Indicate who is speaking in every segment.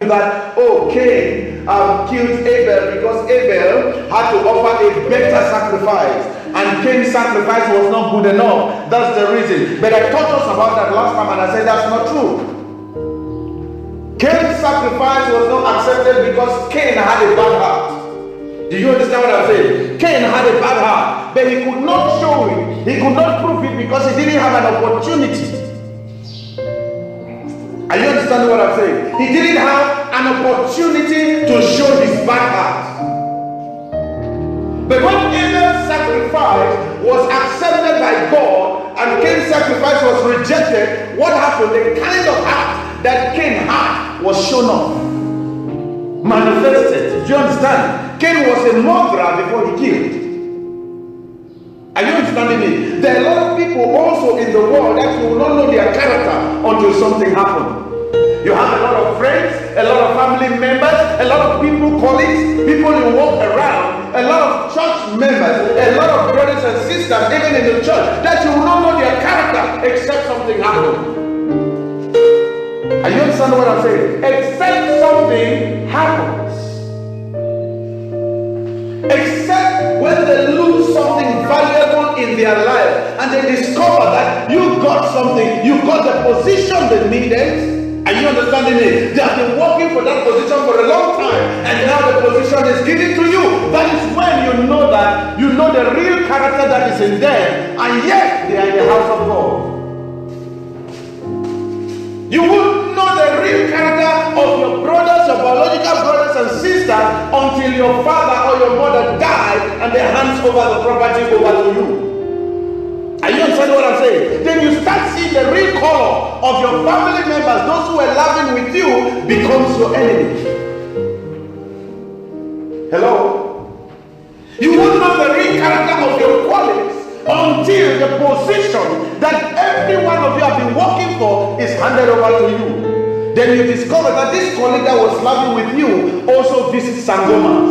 Speaker 1: that, oh, Cain killed Abel because Abel had to offer a better sacrifice. And Cain's sacrifice was not good enough. That's the reason. But I taught us about that last time and I said that's not true. Cain's sacrifice was not accepted because Cain had a bad heart. Do you understand what I'm saying? Cain had a bad heart, but he could not show it. He could not prove it because he didn't have an opportunity. Are you understanding what I'm saying? He didn't have an opportunity to show his bad heart. But when Abel's sacrifice was accepted by God and Cain's sacrifice was rejected, what happened? The kind of heart that Cain had was shown off, manifested. Do you understand? Cain was a murderer before he killed. Are you understanding me? There are a lot of people also in the world that you will not know their character until something happens. You have a lot of friends, a lot of family members, a lot of people, colleagues, people you walk around, a lot of church members, a lot of brothers and sisters, even in the church, that you will not know their character except something happens. Are you understanding what I'm saying? Except something happens. Except when they lose something valuable in their life and they discover that you got something, you got the position they needed. Are you understanding me? They have been working for that position for a long time and now the position is given to you. That is when you know that you know the real character that is in them and yet they are in the house of God. You won't know the real character of your brothers, your biological brothers and sisters until your father or your mother died and they hands over the property over to you. Are you understanding what I'm saying? Then you start seeing the real color of your family members, those who are laughing with you, becomes your enemy. Hello? You won't know the real character of your qualities until the position that every one of you have been working for is handed over to you. Then you discover that this colleague that was laughing with you also visits Sangomas.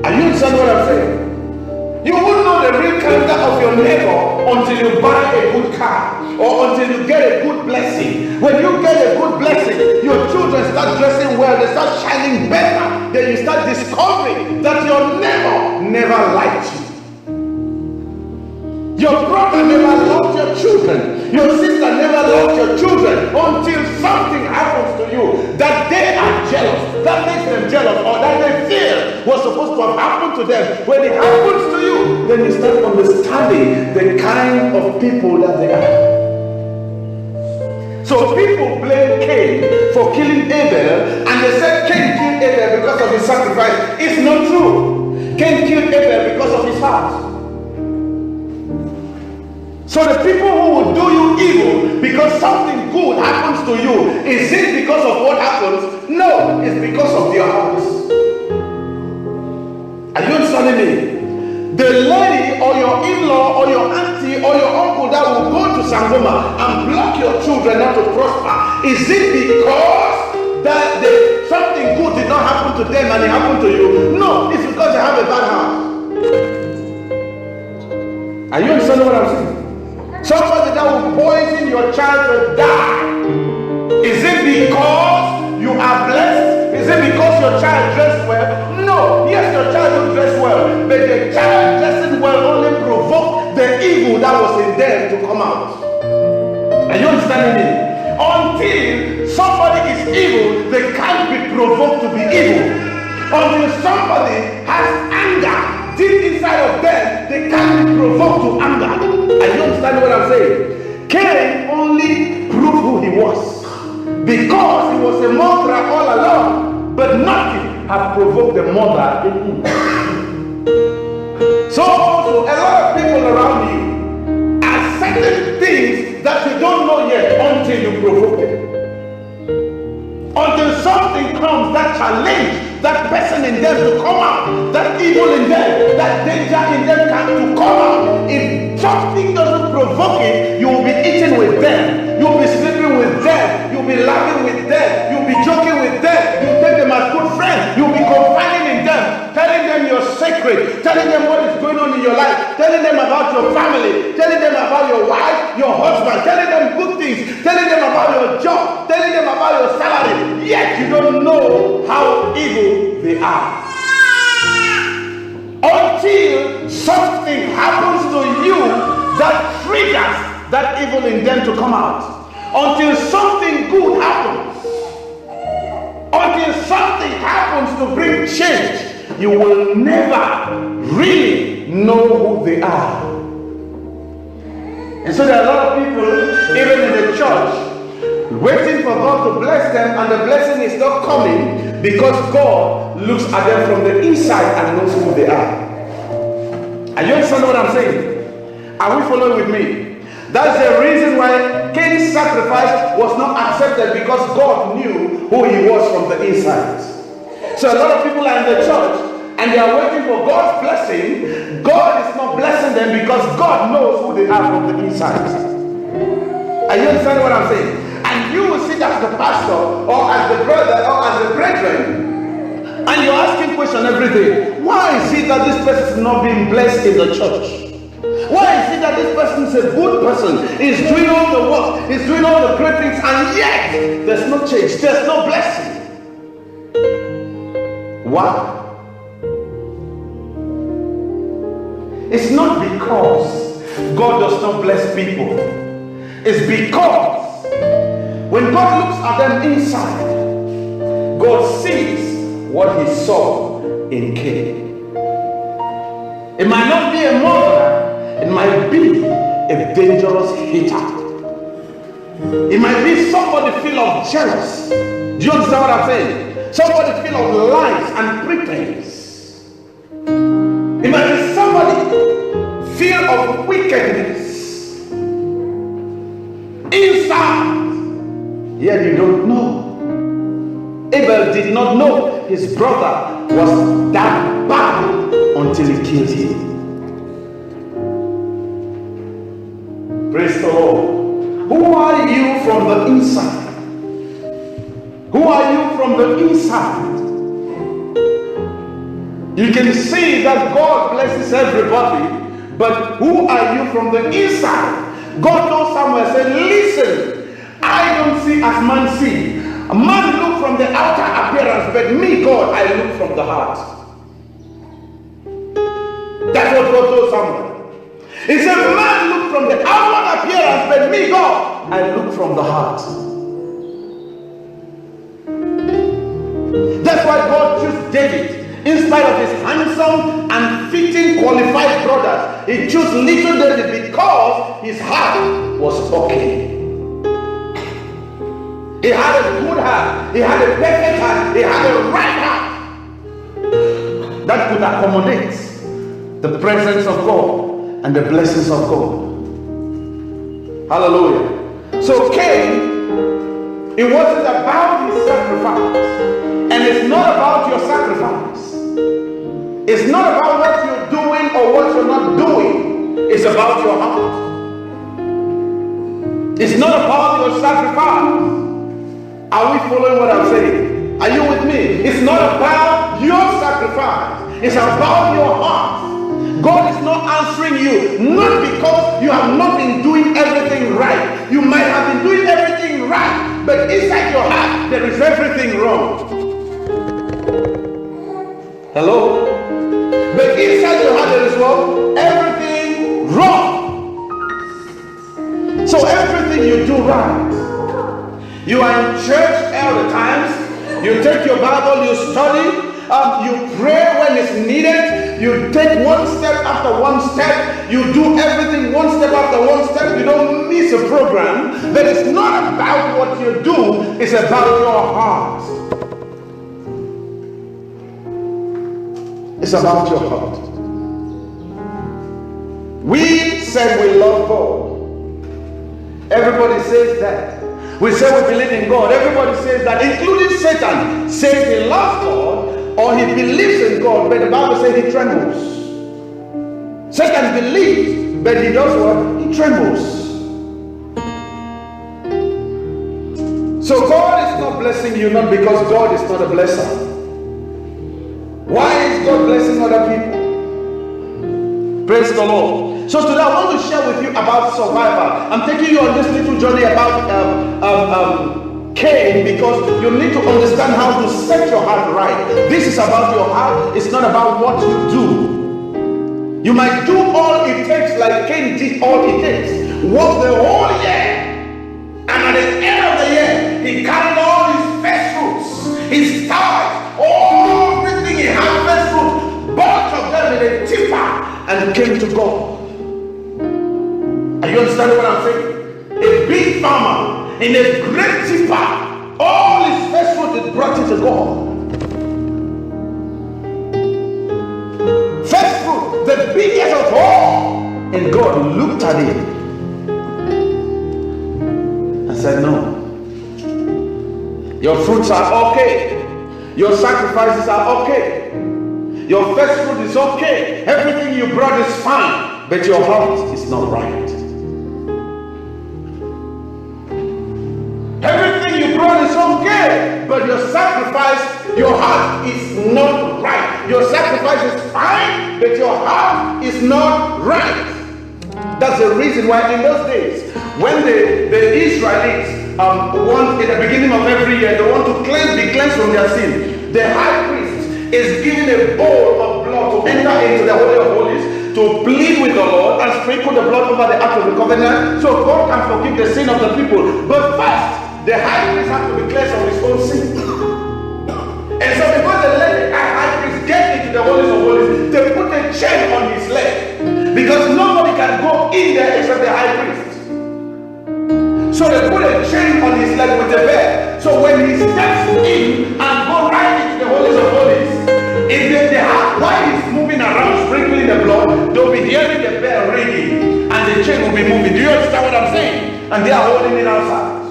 Speaker 1: Are you understanding what I'm saying? You won't know the real character of your neighbor until you buy a good car or until you get a good blessing. When you get a good blessing, your children start dressing well, they start shining better. Then you start discovering that your neighbor never liked you. Your brother never loved your children. Your sister never loved your children until something happens to you that they are jealous. That makes them jealous or that they feel was supposed to have happened to them. When it happens to you, then you start understanding the kind of people that they are. So people blame Cain for killing Abel and they said Cain killed Abel because of his sacrifice. It's not true. Cain killed Abel because of his heart. So the people who will do you evil because something good happens to you, is it because of what happens? No, it's because of their hearts. Are you understanding me? The lady or your in-law or your auntie or your uncle that will go to Sangoma and block your children not to prosper, is it because that something good did not happen to them and it happened to you? No, it's because they have a bad heart. Are you understanding what I'm saying? Somebody that will poison your child to die. Is it because you are blessed? Is it because your child dressed well? No. Yes, your child will dress well. But the child dressing well only provoked the evil that was in them to come out. Are you understanding me? Until somebody is evil, they can't be provoked to be evil. Until somebody has anger deep inside of them, they can't be provoked to anger. Are you understanding what I'm saying? Cain only proved who he was because he was a murderer all along, but nothing had provoked the murder in him. So also, a lot of people around you are certain things that you don't know yet until you provoke them. Until something comes that challenge that person in them to come out, that evil in them, that danger in them to come out. If something doesn't provoke it, you will be eating with them, you'll be sleeping with them, you'll be laughing with them, you'll be joking with them, you'll take them as good friends, you'll be confiding in them, telling them your secret, telling them what is going on in your life, telling them about your family, telling them about your wife, your husband, telling them good things, telling them about your job, telling them about your they are. Until something happens to you that triggers that evil in them to come out. Until something good happens. Until something happens to bring change, you will never really know who they are. And so there are a lot of people, even in the church, waiting for God to bless them, and the blessing is not coming because God looks at them from the inside and knows who they are. Are you understanding what I'm saying? Are we following with me? That's the reason why Cain's sacrifice was not accepted, because God knew who he was from the inside. So a lot of people are in the church and they are waiting for God's blessing. God is not blessing them because God knows who they are from the inside. Are you understanding what I'm saying? And you will sit as the pastor or as the brother or as the brethren, and you're asking questions every day. Why is it that this person is not being blessed in the church? Why is it that this person is a good person, is doing all the work, is doing all the great things, and yet there's no change, there's no blessing? Why? It's not because God does not bless people. It's because when God looks at them inside, God sees what he saw in Cain. It might not be a murderer, it might be a dangerous hater. It might be somebody full of jealous. Do you understand what I'm saying? Somebody full of lies and pretense. It might be somebody full of wickedness inside, yet you don't know. Abel did not know his brother was that bad until he killed him. Praise the Lord. Who are you from the inside? Who are you from the inside? You can see that God blesses everybody, but who are you from the inside? God knows somewhere, said, listen, I don't see as man see. A man look from the outer appearance, but me, God, I look from the heart. That's what God told somewhere. He said, man look from the outward appearance, but me, God, I look from the heart. That's why God chose David. In spite of his handsome and fitting qualified brothers, he chose little David because his heart was okay. He had a good heart. He had a perfect heart. He had a right heart that could accommodate the presence of God and the blessings of God. Hallelujah. So Cain, it wasn't about his sacrifice. And it's not about your sacrifice. It's not about what you're doing or what you're not doing. It's about your heart. It's not about your sacrifice. Are we following what I'm saying? Are you with me? It's not about your sacrifice. It's about your heart. God is not answering you, not because you have not been doing everything right. You might have been doing everything right, but inside your heart, there is everything wrong. Hello? But inside your heart, there is what? Everything wrong. So everything you do right. You are in church all the times. You take your Bible, you study. You pray when it's needed. You take one step after one step. You do everything one step after one step. You don't miss a program. But it's not about what you do. It's about your heart. It's about your heart. We said we love God. Everybody says that. We say we believe in God. Everybody says that, including Satan. Says he loves God or he believes in God, but the Bible says he trembles. Satan believes, but he does what? He trembles. So God is not blessing you not because God is not a blesser. Why is God blessing other people? Praise the Lord. So today I want to share with you about survival. I'm taking you on this little journey about came because you need to understand how to set your heart right. This is about your heart. It's not about what you do. You might do all it takes like Cain did all it takes. Work the whole year. And at the end of the year, he carried all his first fruits, his tithes, everything he had first fruits, bunch of them in a tipper, and came to God. Are you understanding what I'm saying? A big farmer in a great tipper, all his first fruit is brought into God. First fruit, the biggest of all. And God looked at it and said, no. Your fruits are okay. Your sacrifices are okay. Your first fruit is okay. Everything you brought is fine. But your heart is not right. Everything you brought is okay. But your sacrifice, your heart is not right. Your sacrifice is fine. But your heart is not right. That's the reason why in those days, when the Israelites want, in the beginning of every year, they want to be cleansed from their sin, the high priest is given a bowl of blood to enter into the Holy of Holies, to plead with the Lord and sprinkle the blood over the ark of the covenant, so God can forgive the sin of the people. But first, the high priest has to be cleansed of his own sin. And so because they let the high priest get into the Holies of Holies, they put a chain on his leg. Because nobody can go in there except the high priest. So they put a chain on his leg with a bell. So when he steps in and go right into the Holies of Holies, while he's moving around sprinkling the blood, they'll be hearing the bell ringing and the chain will be moving. Do you understand what I'm saying? And they are holding it outside.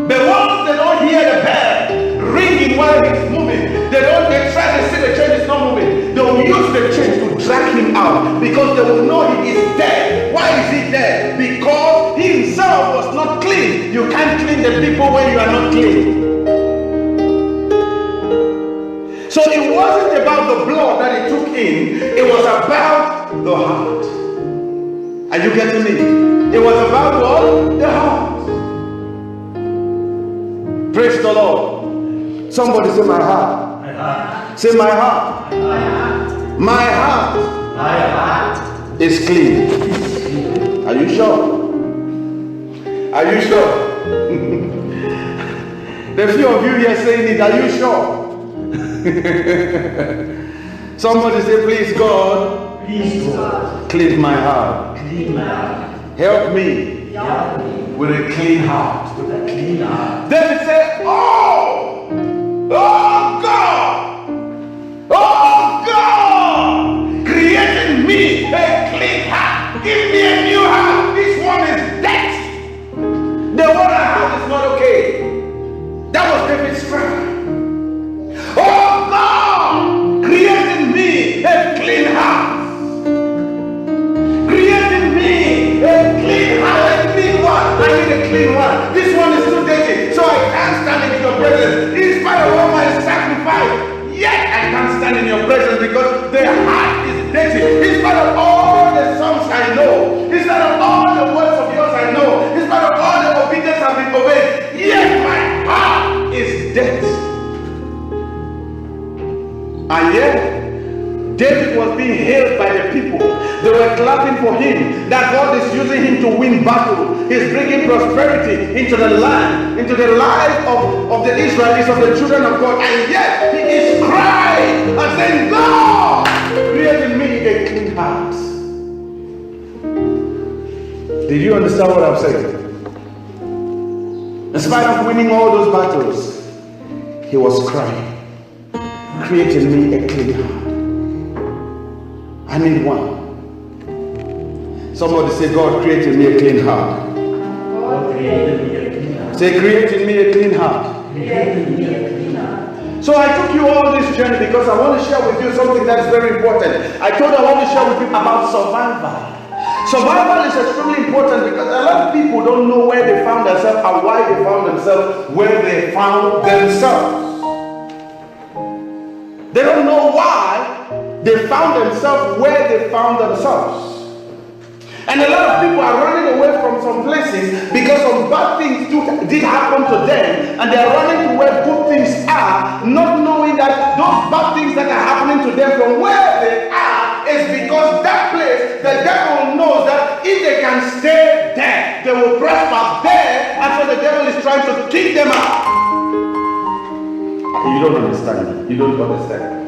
Speaker 1: But once they don't hear the bell ringing while he's moving, they try to see the chain is not moving. They'll use the chain to drag him out because they will know he is dead. Why is he dead? Because he himself was not clean. You can't clean the people when you are not clean. So it wasn't about the blood that he took in, it was about the heart. Are you getting me? It was about what? The heart. Praise the Lord. Somebody say my heart.
Speaker 2: My heart.
Speaker 1: Say my heart.
Speaker 2: My heart.
Speaker 1: My heart.
Speaker 2: My heart
Speaker 1: is clean. Are you sure? Are you sure? The few of you here saying it, are you sure? Somebody say, please God,
Speaker 2: please God,
Speaker 1: clean my heart.
Speaker 2: clean my heart.
Speaker 1: Help me with a clean heart.
Speaker 2: With a clean heart.
Speaker 1: David said, oh God, create in me a clean heart. Give me a new heart. This one is dead. The one I have is not okay. That was David's cry. Oh God, create in me a clean heart. Create in me a clean heart. I need one. I need a clean one. This one is too dirty, so I can't stand in your presence. In spite of all my sacrifice, yet I can't stand in your presence because the heart is dirty. In spite of all the songs I know, in spite of all the words of yours I know, in spite of all the obedience I've been obeyed, yet my heart is dirty. And yet, David was being hailed by the people. They were clapping for him, that God is using him to win battle. He's bringing prosperity into the land, into the life of the Israelites, of the children of God. And yet, he is crying and saying, God, create in me a clean heart. Did you understand what I'm saying? In spite of winning all those battles, he was crying. Create in me a clean heart. I need one. Somebody say, God, create in me a clean heart.
Speaker 2: God, create in me a clean heart.
Speaker 1: Say, create in me a clean heart.
Speaker 2: Create in me a clean heart.
Speaker 1: So I took you all this journey because I want to share with you something that's very important. I told you I want to share with you about survival. Survival is extremely important because a lot of people don't know where they found themselves and why they found themselves where they found themselves. They don't know why they found themselves where they found themselves. And a lot of people are running away from some places because some bad things did happen to them, and they are running to where good things are, not knowing that those bad things that are happening to them from where they are is because that place, the devil knows that if they can stay there, they will prosper there, and so the devil is trying to kick them out. You don't understand. You don't understand.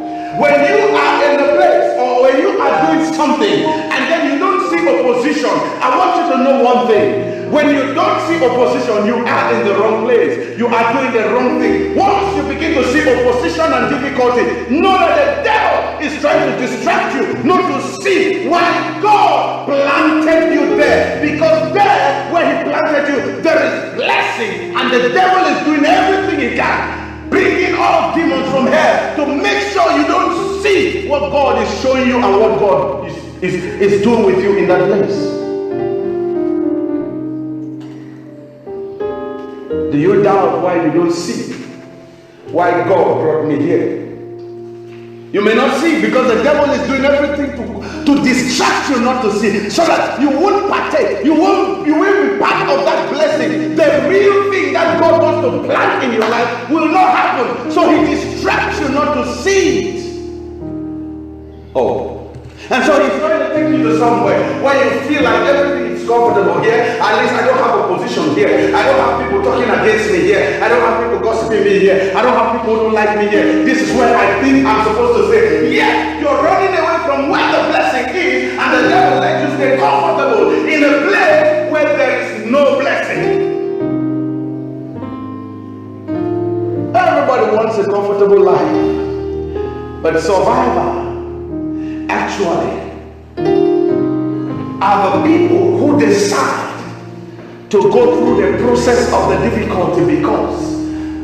Speaker 1: When you are in a place or when you are doing something and then you don't see opposition, I want you to know one thing. When you don't see opposition, you are in the wrong place. You are doing the wrong thing. Once you begin to see opposition and difficulty, know that the devil is trying to distract you, not to see why God planted you there. Because there, where he planted you, there is blessing, and the devil is doing everything he can, bringing all demons from hell to make sure you don't see what God is showing you and what God is doing with you in that place. Do you doubt why you don't see why God brought me here? You may not see because the devil is doing everything to distract you not to see, so that you won't partake, you won't be part of that blessing. The real thing that God wants to plant in your life will not happen, so he distracts you not to see it. Oh, and so he's trying to take you to somewhere where you feel like everything is comfortable here. At least I don't have opposition here. I don't have people talking against me here. I don't have people gossiping me here. I don't have people who don't like me here. This is where I think I'm supposed to say, yeah, you're running away from where the blessing is, and the devil lets you stay comfortable in a place where there is no blessing. Everybody wants a comfortable life, but survivor actually are the people who decide to go through the process of the difficulty because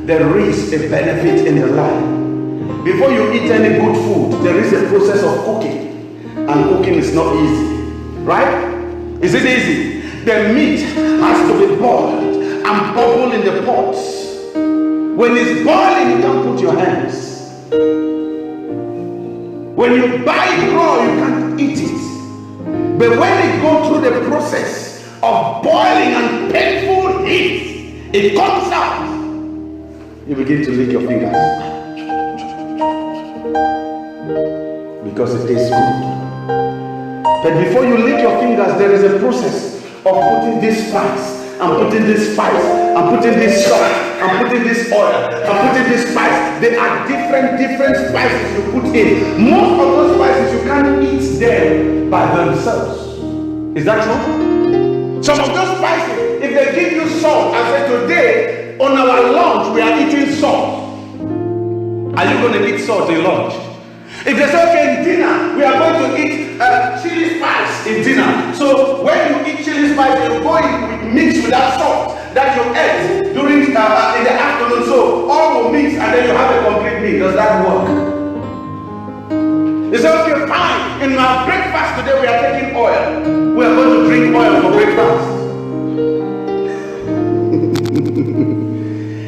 Speaker 1: there is a benefit in your life. Before you eat any good food, there is a process of cooking, and cooking is not easy, right? Is it easy? The meat has to be boiled and bubble in the pots. When it's boiling, you can't put your hands. When you buy it raw, you can't eat it. But when it goes through the process of boiling and painful heat, it comes out. You begin to lick your fingers because it tastes good. But before you lick your fingers, there is a process of putting this spice and putting this spice and putting this salt and putting this oil and putting this spice. There are different spices you put in. Most of those spices you can't eat them by themselves. Is that true? Some of those spices, if they give you salt and say today on our lunch we are eating salt, are you going to eat salt in lunch? If they say, okay, in dinner, we are going to eat chili spice in dinner. So when you eat chili spice, you go in mix with that salt that you ate during in the afternoon. So all will mix and then you have a complete meal. Does that work? You say, okay, fine. In our breakfast today, we are taking oil. We are going to drink oil for breakfast.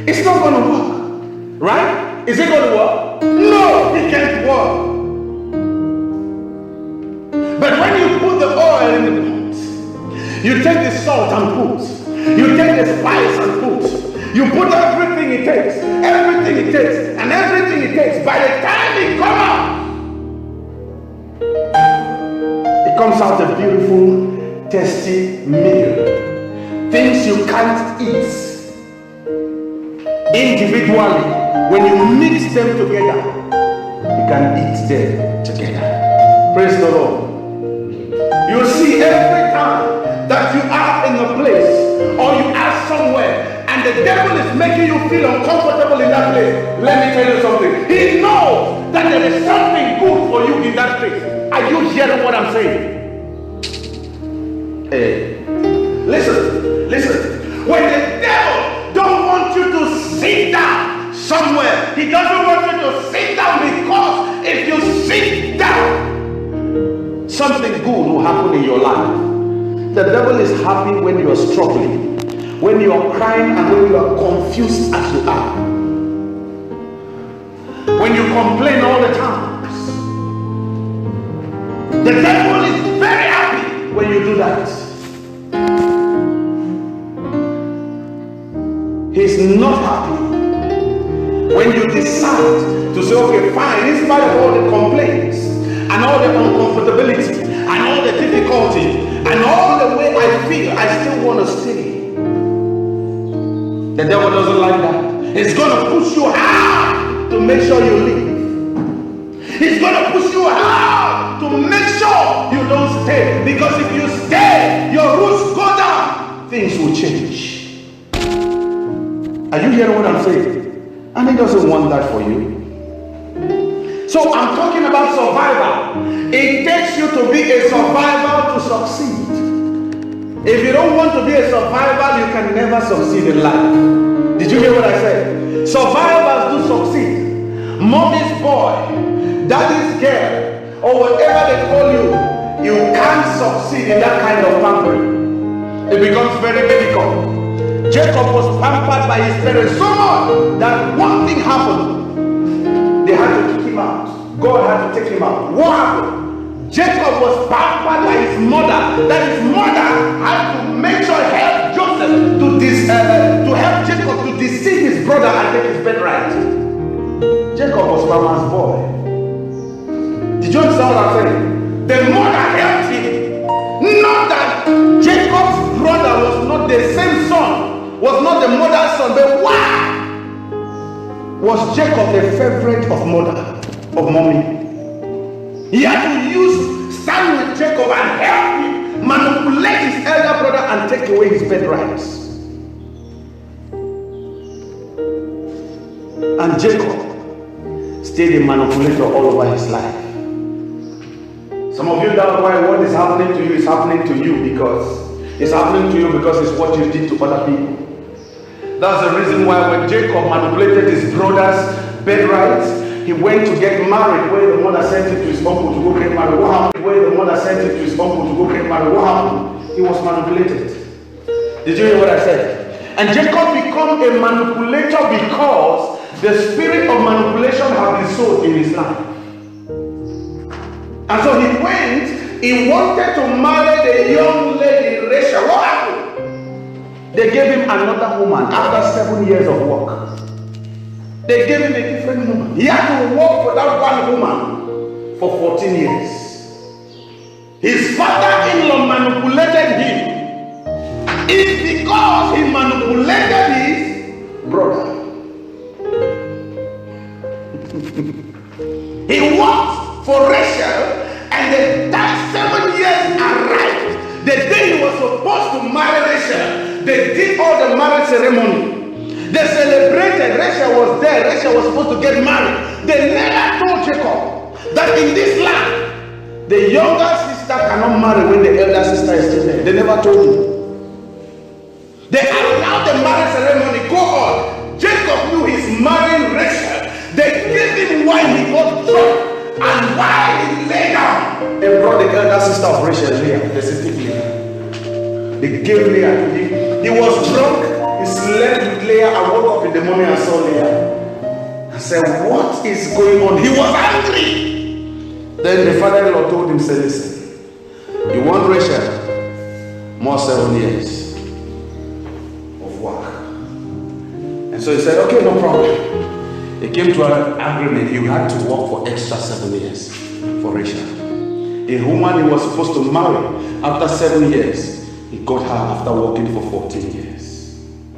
Speaker 1: It's not going to work, right? Is it going to work? No, it can't work. But when you put the oil in the pot, you take the salt and put, you take the spice and put, you put everything it takes, and everything it takes. By the time it comes out a beautiful, tasty meal. Things you can't eat individually, when you mix them together, you can eat them together. Praise the Lord. You see, every time that you are in a place or you are somewhere and the devil is making you feel uncomfortable in that place, let me tell you something. He knows that there is something good for you in that place. Are you hearing what I'm saying? Hey, listen. When the devil don't want you to sit down somewhere, he doesn't want you to sit down, because if you sit down, something good will happen in your life. The devil is happy when you are struggling, when you are crying, and when you are confused as you are. When you complain all the time, the devil is very happy when you do that. He's not happy. When you decide to say, okay, fine, in spite of all the complaints and all the uncomfortability and all the difficulty and all the way I feel, I still want to stay. The devil doesn't like that. He's going to push you hard to make sure you leave. He's going to push you hard to make sure you don't stay. Because if you stay, your roots go down, things will change. Are you hearing what I'm saying? And he doesn't want that for you. So I'm talking about survival. It takes you to be a survivor to succeed. If you don't want to be a survivor, you can never succeed in life. Did you hear what I said? Survivors do succeed. Mommy's boy, daddy's girl, or whatever they call you, you can't succeed in that kind of pampering. It becomes very difficult. Jacob was pampered by his parents so much that one thing happened. They had to kick him out. God had to take him out. What happened? Jacob was pampered by his mother, that his mother had to make sure help Joseph to help Jacob to deceive his brother and take his birthright. Jacob was Mama's boy. Did you understand what I'm saying? The mother helped him. Not that Jacob's brother was not the same son, was not the mother's son, but why was Jacob the favorite of mommy? He had to stand with Jacob and help him manipulate his elder brother and take away his birthrights. And Jacob stayed a manipulator all over his life. Some of you doubt why what is happening to you is happening to you because it's happening to you because it's what you did to other people. That's the reason why when Jacob manipulated his brother's birthrights, he went to get married where the mother sent him to his uncle to go get married. What happened? Where the mother sent him to his uncle to go get married. What happened? He was manipulated. Did you hear what I said? And Jacob became a manipulator because the spirit of manipulation had been sowed in his life. And so he wanted to marry the young lady Rachel. What happened? They gave him another woman after 7 years of work. They gave him a different woman. He had to work for that one woman for 14 years. His father-in-law manipulated him. It's because he manipulated his brother. He worked for Rachel, and the that 7 years arrived. The day he was supposed to marry Rachel, they did all the marriage ceremony. They celebrated. Rachel was there. Rachel was supposed to get married. They never told Jacob that in this land, the younger sister cannot marry when the elder sister is still there. They never told him. They allowed the marriage ceremony go on. Jacob knew he's marrying Rachel. They gave him wine, he got drunk. And while he lay down, they brought the elder sister of Rachel, Leah, the sister Leah. They gave Leah to him. He was drunk. He slept with Leah and woke up in the morning and saw Leah. I said, what is going on? He was angry. Then the father-in-law told him, say, listen, you want Rachel? More 7 years of work. And so he said, okay, no problem. He came to an agreement. He had to work for extra 7 years for Rachel. A woman he was supposed to marry after 7 years, he got her after working for 14 years.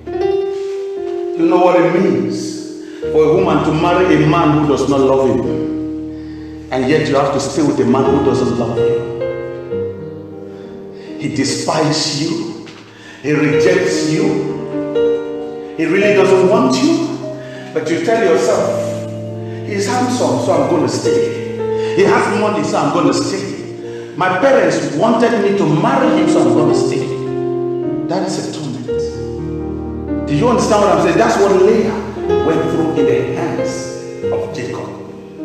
Speaker 1: You know what it means for a woman to marry a man who does not love him, and yet you have to stay with a man who doesn't love you. He despises you. He rejects you. He really doesn't want you. But you tell yourself, he's handsome, so I'm going to stay. He has money, so I'm going to stay. My parents wanted me to marry him, so I'm going to stay. That is a torment. Do you understand what I'm saying? That's what Leah went through in the hands of Jacob.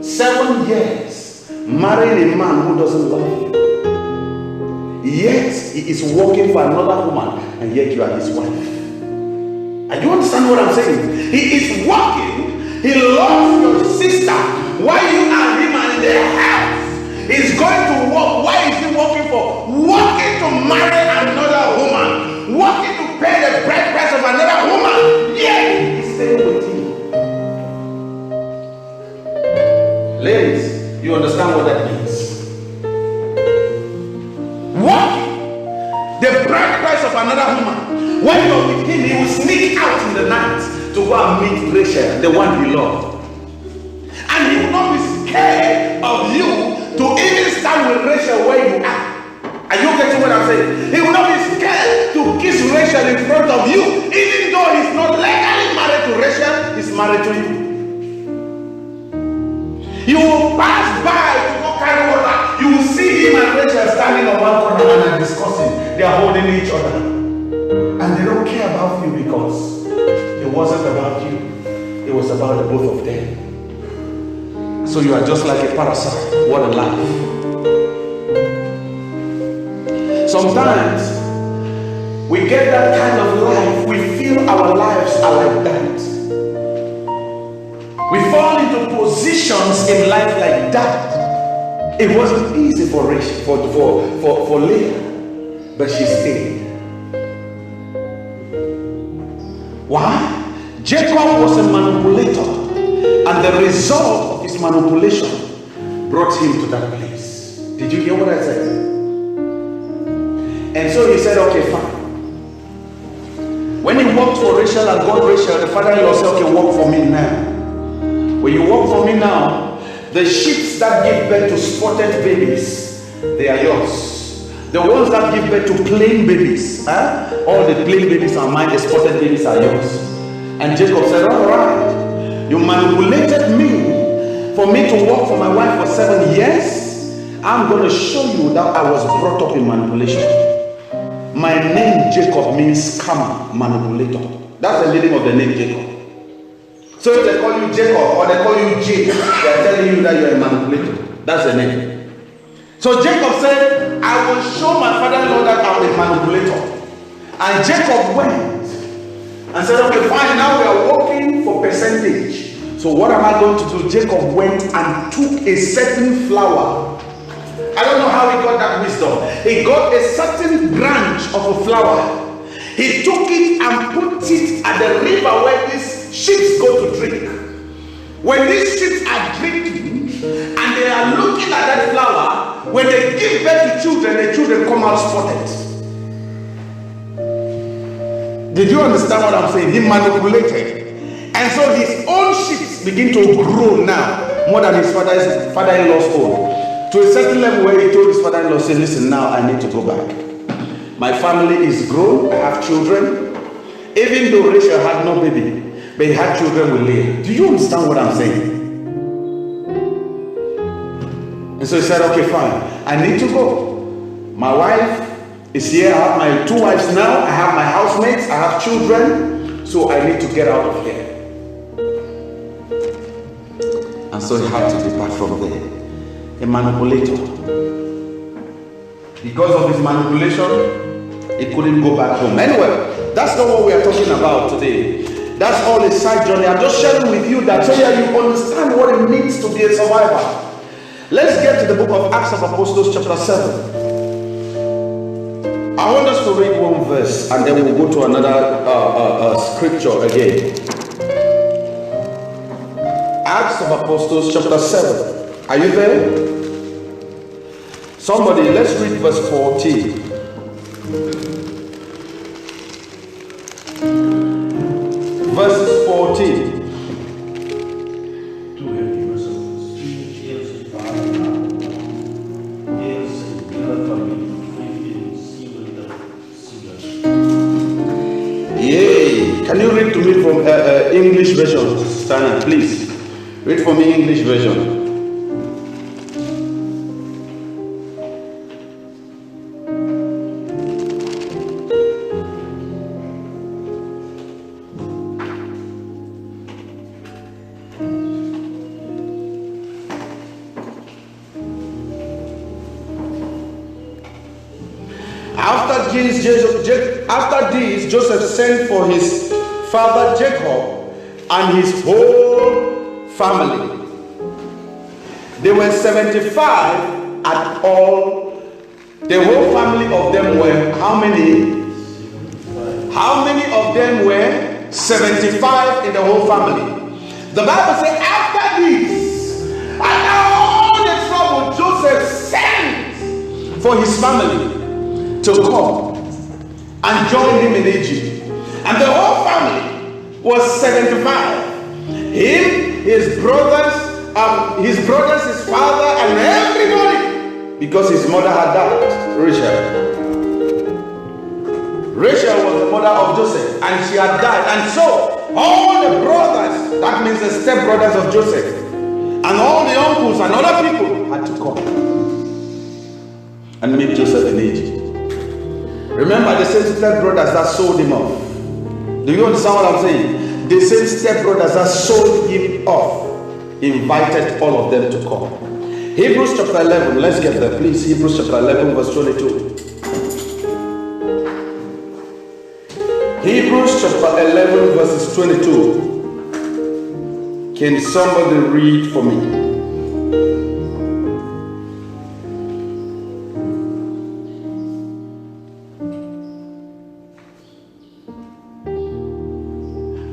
Speaker 1: 7 years marrying a man who doesn't love you. Yet he is working for another woman, and yet you are his wife. And you understand what I'm saying? He is working. He loves your sister. Why you and him are in the house? He's going to work. Why is he working for? Working to marry another woman. Working to pay the bride price of another woman. yet he's staying with him. Ladies, you understand what that means? Walking the bride price of another woman. When you're with him, he will sneak out in the night to go and meet Rachel, the one he loved. And he will not be scared of you to even stand with Rachel where you are. Are you getting what I'm saying? He will not be scared to kiss Rachel in front of you, even though he's not legally married to Rachel, he's married to you. You will pass by to go carry water. You will see him and Rachel standing on one corner and are discussing. They are holding each other. And they don't care about you because it wasn't about you. It was about the both of them. So you are just like a parasite. What a life. Sometimes we get that kind of life. We feel our lives are like that. We fall into positions in life like that. It wasn't easy for Rachel, for Leah, but she stayed. Why? Jacob was a manipulator, and the result of his manipulation brought him to that place. Did you hear what I said? And so he said, okay, fine. When he worked for Rachel and got Rachel, the father-in-law said, okay, work for me now. When you work for me now, the sheep that give birth to spotted babies, they are yours. The ones that give birth to plain babies, all the plain babies are mine, the spotted babies are yours. And Jacob said, all right, you manipulated me for me to work for my wife for 7 years. I'm going to show you that I was brought up in manipulation. My name Jacob means scammer, manipulator. That's the meaning of the name Jacob. So if they call you Jacob or they call you Jake, they are telling you that you are a manipulator. That's the name. So Jacob said, I will show my father-in-law that I'm a manipulator. And Jacob went and said, okay, fine, now we are working for percentage. So what am I going to do? Jacob went and took a certain flower. I don't know how he got that wisdom. He got a certain branch of a flower. He took it and put it at the river where these sheep go to drink. When these sheep are drinking and they are looking at that flower, when they give birth to children, the children come out spotted. Did you understand what I'm saying? He manipulated. And so his own sheep begin to grow now more than his father-in-law's own. To a certain level where he told his father-in-law, say, listen, now I need to go back. My family is grown, I have children. Even though Rachel had no baby, but he had children with Leah. Do you understand what I'm saying? And so he said, okay, fine, I need to go. My wife is here, I have my 2 wives now, I have my housemates, I have children, so I need to get out of here. And so he had to depart from there. A manipulator. Because of his manipulation, he couldn't go back home. Anyway, that's not what we are talking about today. That's all a side journey. I'm just sharing with you that so that you understand what it means to be a survivor. Let's get to the book of Acts of Apostles chapter 7. I want us to read one verse and then we'll go to another scripture again. Acts of Apostles chapter 7. Are you there? Somebody, let's read verse 14. Verses 14. Yay! Can you read to me from English version, Stana, please? Read for me English version. After this, Joseph sent for his father Jacob and his whole family. They were 75 at all. The whole family of them were how many? How many of them were 75 in the whole family. The Bible says after this, after all the trouble, Joseph sent for his family to come and join him in Egypt. And the whole family was 75. Him, his brothers, his father, and everybody, because his mother had died, Rachel. Rachel was the mother of Joseph, and she had died. And so, all the brothers, that means the stepbrothers of Joseph, and all the uncles and other people had to come and meet Joseph in Egypt. Remember the same stepbrothers that sold him off. Do you understand what I'm saying? The same stepbrothers that sold him off invited all of them to come. Hebrews chapter 11, let's get there please. Hebrews chapter 11 verse 22. Hebrews chapter 11 verses 22. Can somebody read for me?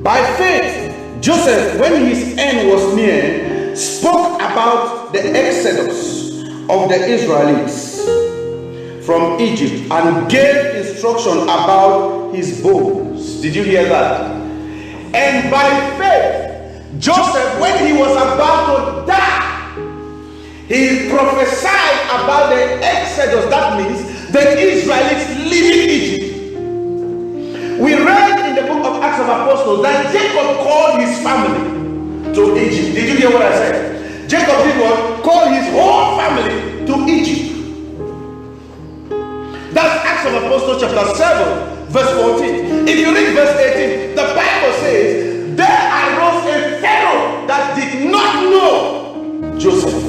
Speaker 1: By faith, Joseph, when his end was near, spoke about the exodus of the Israelites from Egypt and gave instruction about his bones. Did you hear that? And by faith, Joseph, when he was about to die, he prophesied about the exodus. That means the Israelites leaving Egypt. We read in the book of Acts of Apostles that Jacob called his family to Egypt. Did you hear what I said? Jacob did what? Called his whole family to Egypt. That's Acts of Apostles chapter 7 verse 14. If you read verse 18, the Bible says, there arose a Pharaoh that did not know Joseph.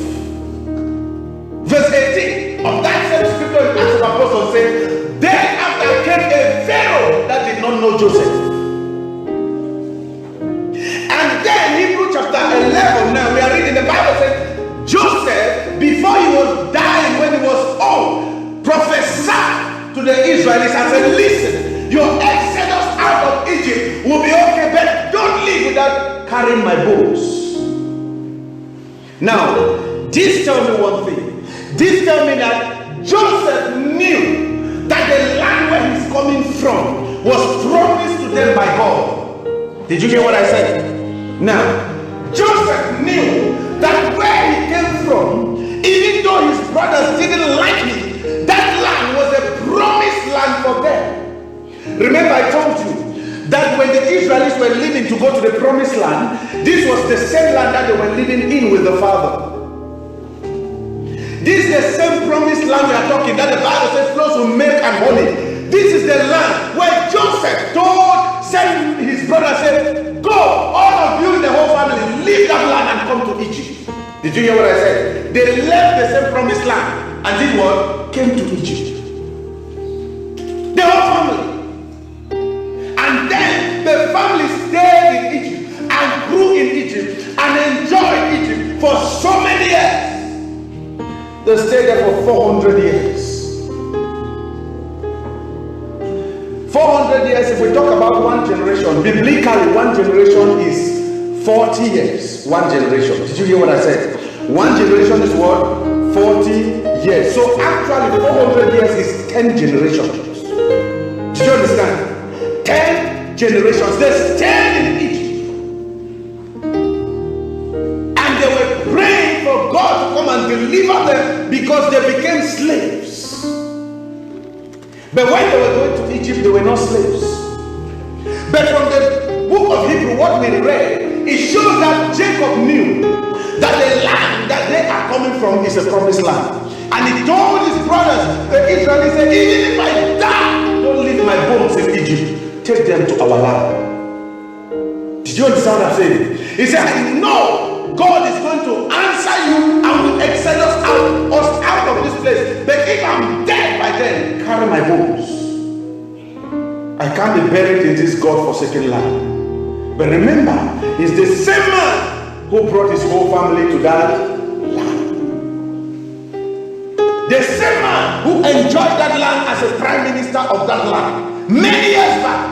Speaker 1: Verse 18 of that same scripture in Acts of Apostles says, thereafter came a Pharaoh that did not know Joseph. And then Hebrew chapter 11, now we are reading, the Bible says, Joseph, before he was dying, when he was old, prophesied to the Israelites and said, listen, your exodus out of Egypt will be okay, but don't leave without carrying my bones. Now, this tells me one thing. This tells me that Joseph knew that the land where he's coming from was promised to them by God. Did you hear what I said? Now, Joseph knew that where he came from, even though his brothers didn't like it, that land was a promised land for them. Remember I told you that when the Israelites were leaving to go to the promised land, this was the same land that they were living in with the Father. This is the same promised land we are talking, that the Bible says flows with milk and honey. This is the land where Joseph sent his brother, said, go, all of you in the whole family, leave that land and come to Egypt. Did you hear what I said? They left the same promised land and did what? Came to Egypt. The whole family. And then the family stayed in Egypt and grew in Egypt and enjoyed Egypt for so many years. They stayed there for 400 years. 400 years, if we talk about one generation, biblically, one generation is 40 years. One generation. Did you hear what I said? One generation is what? 40 years. So actually, 400 years is 10 generations. Did you understand? 10 generations. They stayed in Egypt. And they were praying for God to come and deliver them because they became slaves. But when they were going to Egypt, they were not slaves. But from the book of Hebrew, what we read, it shows that Jacob knew that the land that they are coming from is a promised land. And he told his brothers, the Israelites, said, even if I die, don't leave my bones in Egypt. Take them to our land. Did you understand what I'm saying? He said, I know God is going to answer you and will exile us out of this place. But if I'm dead by then, carry my bones. I can't be buried in this God-forsaken land. But remember, it's the same man who brought his whole family to that land. The same man who enjoyed that land as a prime minister of that land many years back.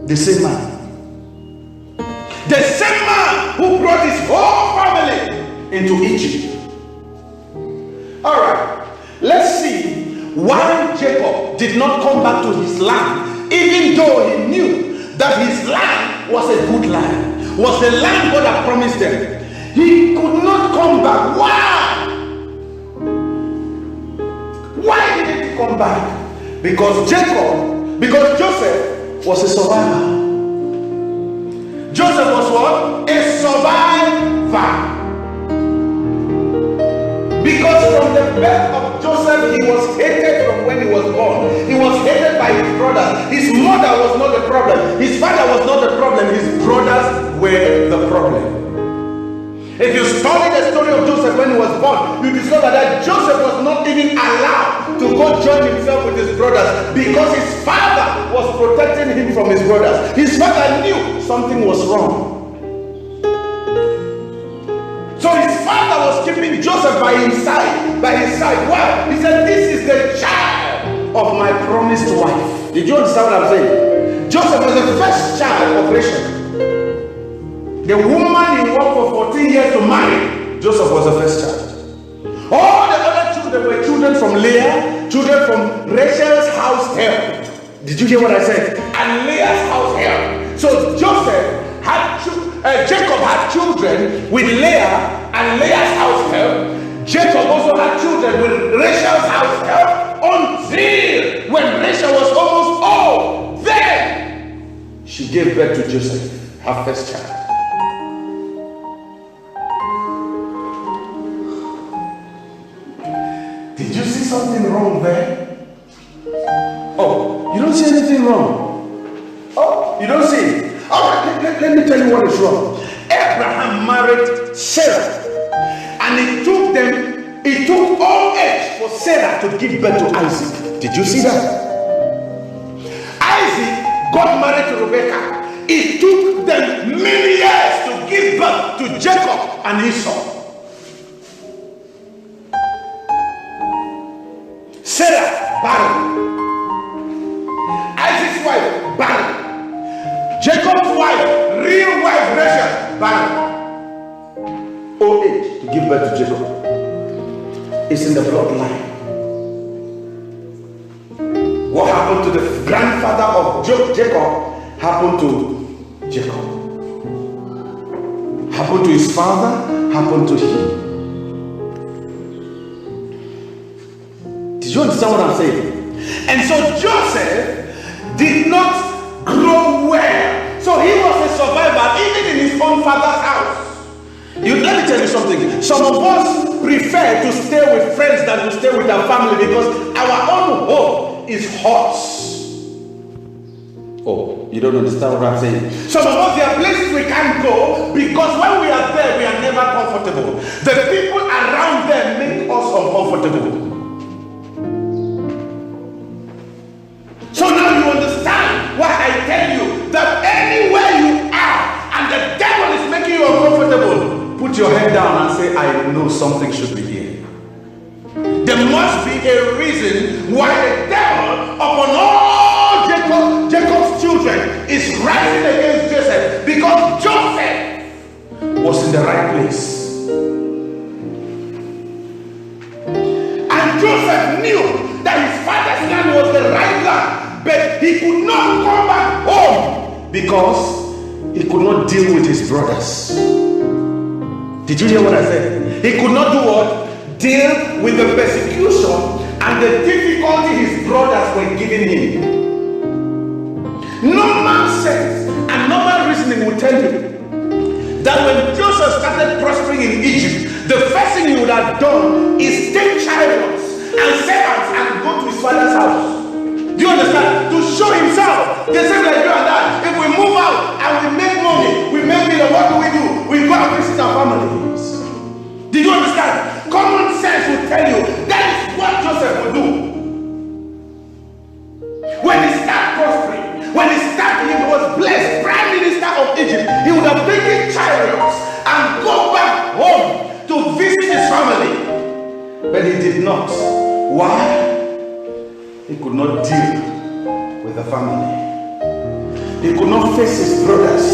Speaker 1: The same man. The same man who brought his whole family into Egypt. Alright, let's see why Jacob did not come back to his land, even though he knew that his land was a good land, was the land God had promised them. He could not come back. Why? Why didn't he come back? Because Joseph was a survivor. Joseph was what? A survivor. Because from the birth of Joseph, he was hated from when he was born. He was hated by his brothers. His mother was not the problem. His father was not the problem. His brothers were the problem. If you study the story of Joseph when he was born, you discover that Joseph was not even allowed to go join himself with his brothers because his father was protecting him from his brothers. His father knew something was wrong. So his father was keeping Joseph by his side. Why? He said, this is the child of my promised wife. Did you understand what I'm saying? Joseph was the first child of Rachel. The woman he worked for 14 years to marry, Joseph was the first child. All the other children were children from Leah, children from Rachel's house help. Did you hear what I said? And Leah's house help. So Jacob had children with Leah and Leah's house help. Jacob also had children with Rachel's house help until when Rachel was almost old. Then she gave birth to Joseph, her first child. Did you see something wrong there? Oh, you don't see anything wrong. Oh, you don't see. All right, let me tell you what is wrong. Abraham married Sarah, and it took all age for Sarah to give birth to Isaac. Did you see that? Isaac got married to Rebekah. It took them many years to give birth to Jacob and Esau. Sarah barren. Isaac's wife barren. Jacob's wife, real wife Rachel, barren. Old age to give birth to Jacob. It's in the bloodline. What happened to the grandfather of Jacob happened to Jacob. Happened to his father, happened to him. Did you understand what I'm saying? And so Joseph did not grow well. So he was a survivor even in his own father's house. Let me tell you something. Some of us prefer to stay with friends than to stay with our family because our own home is hot. Oh, you don't understand what I'm saying? Some of us, there are places we can't go because when we are there, we are never comfortable. The people around them make us uncomfortable. So now you understand why I tell you that anywhere you are and the devil is making you uncomfortable, put your head down and say, I know something should be here. There must be a reason why the devil upon all Jacob's children is rising against Joseph, because Joseph was in the right place. And Joseph knew that his father's land was the right land, but he could not come back home because he could not deal with his brothers. Did you hear what I said? He could not do what? Deal with the persecution and the difficulty his brothers were giving him. Normal sense and normal reasoning will tell you that when Joseph started prospering in Egypt, the first thing he would have done is take chariots and servants and go to his father's house. Do you understand? To show himself. The same like you and I. If we move out and we make money, we make million, what do? We go and visit our families. Did you understand? Common sense will tell you that is what Joseph will do. When he started prospering, when he was blessed, prime minister of Egypt, he would have taken chariots and go back home to visit his family. But he did not. Why? He could not deal with the family. He could not face his brothers.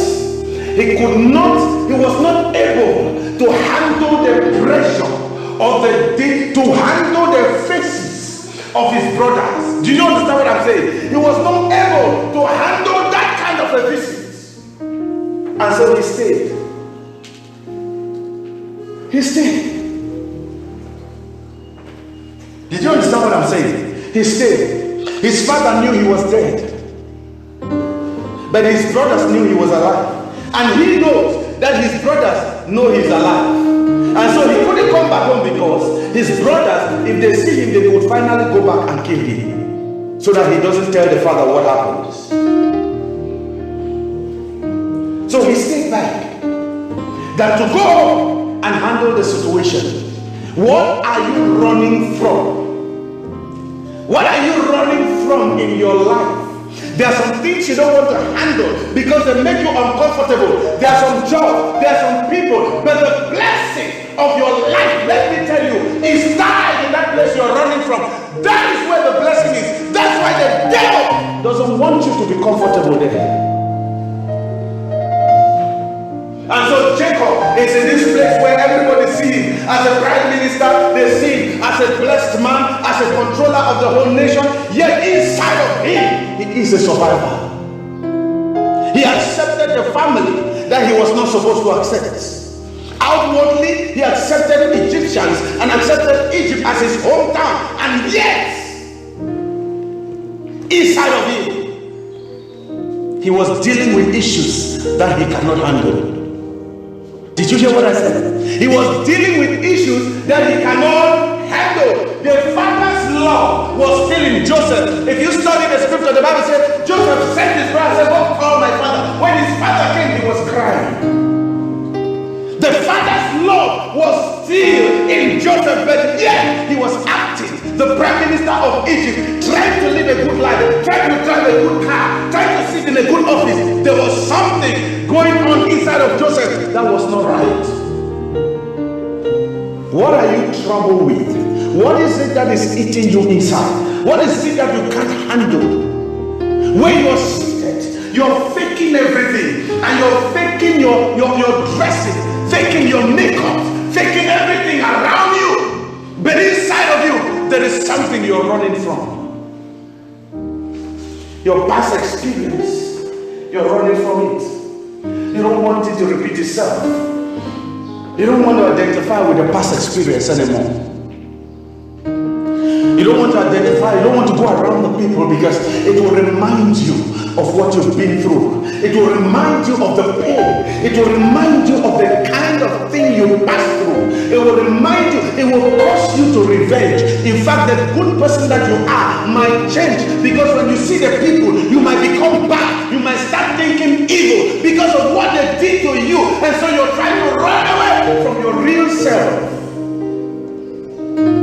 Speaker 1: he was not able to handle the pressure of to handle the faces of his brothers. Do you understand what I'm saying? He was not able to handle that kind of a visit. And so he stayed. He stayed. Did you understand what I'm saying? He stayed. His father knew he was dead, but his brothers knew he was alive. And he knows that his brothers know he's alive. And so he couldn't come back home because his brothers, if they see him, they could finally go back and kill him, so that he doesn't tell the father what happened. So he stayed back, that to go home and handle the situation. What are you running from? What are you running from in your life? There are some things you don't want to handle because they make you uncomfortable. There are some jobs, there are some people, but the blessing of your life, let me tell you, is tied in that place you're running from. That is where the blessing is. That's why the devil doesn't want you to be comfortable there. And so Jacob is in this place where everybody sees him as a prime minister, they see him as a blessed man, as a controller of the whole nation, yet inside of him, he is a survivor. He accepted the family that he was not supposed to accept. Outwardly, he accepted Egyptians and accepted Egypt as his hometown, and yet, inside of him, he was dealing with issues that he cannot handle. Did you hear what I said? He was dealing with issues that he cannot handle. The father's love was still in Joseph. If you study the scripture, the Bible says Joseph sent his brother and said, "Go call my father." When his father came, he was crying. The father's love was still in Joseph, but yet he was acting the prime minister of Egypt, trying to live a good life, trying to drive a good car, trying to sit in a good office. There was something going on inside of Joseph that was not right. What are you troubled with? What is it that is eating you inside? What is it that you can't handle? When you're seated, you're faking everything, and you're faking your dressing, faking your makeup, faking everything around you, but inside of you there is something you're running from. Your past experience, you're running from it. You don't want it to repeat itself. You don't want to identify with the past experience anymore. You don't want to identify, you don't want to go around the people because it will remind you of what you've been through. It will remind you of the pain. It will remind you of the kind of thing you passed through. It will remind you, it will cause you to revenge. In fact, the good person that you are might change, because when you see the people, you might become bad. You might start thinking evil because of what they did to you. And so you're trying to run away from your real self.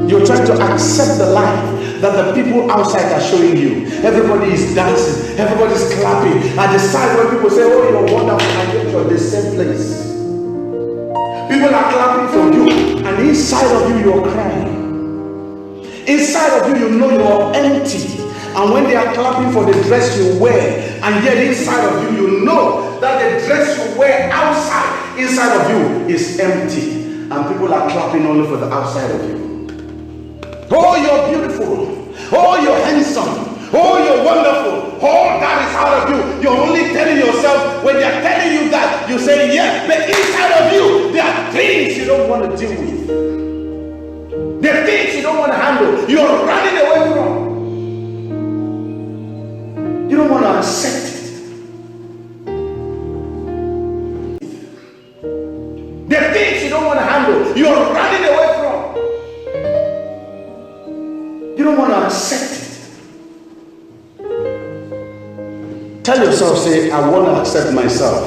Speaker 1: You're trying to accept the life that the people outside are showing you. Everybody is dancing, everybody's clapping. At the side where people say, "Oh, you're wonderful," and yet you're in the same place. People are clapping for you, and inside of you, you're crying. Inside of you, you know you're empty. And when they are clapping for the dress you wear, and yet inside of you, you know that the dress you wear outside, inside of you is empty. And people are clapping only for the outside of you. Oh, you're beautiful. Oh, you're handsome. Oh, you're wonderful. Oh, that is out of you. You're only telling yourself, when they're telling you that, you say yes. But inside of you, there are things you don't want to deal with. There are things you don't want to handle. You're running away from. You don't want to accept it. There are things you don't want to handle. You're running away from. You don't want to accept it. Tell yourself, say, "I want to accept myself."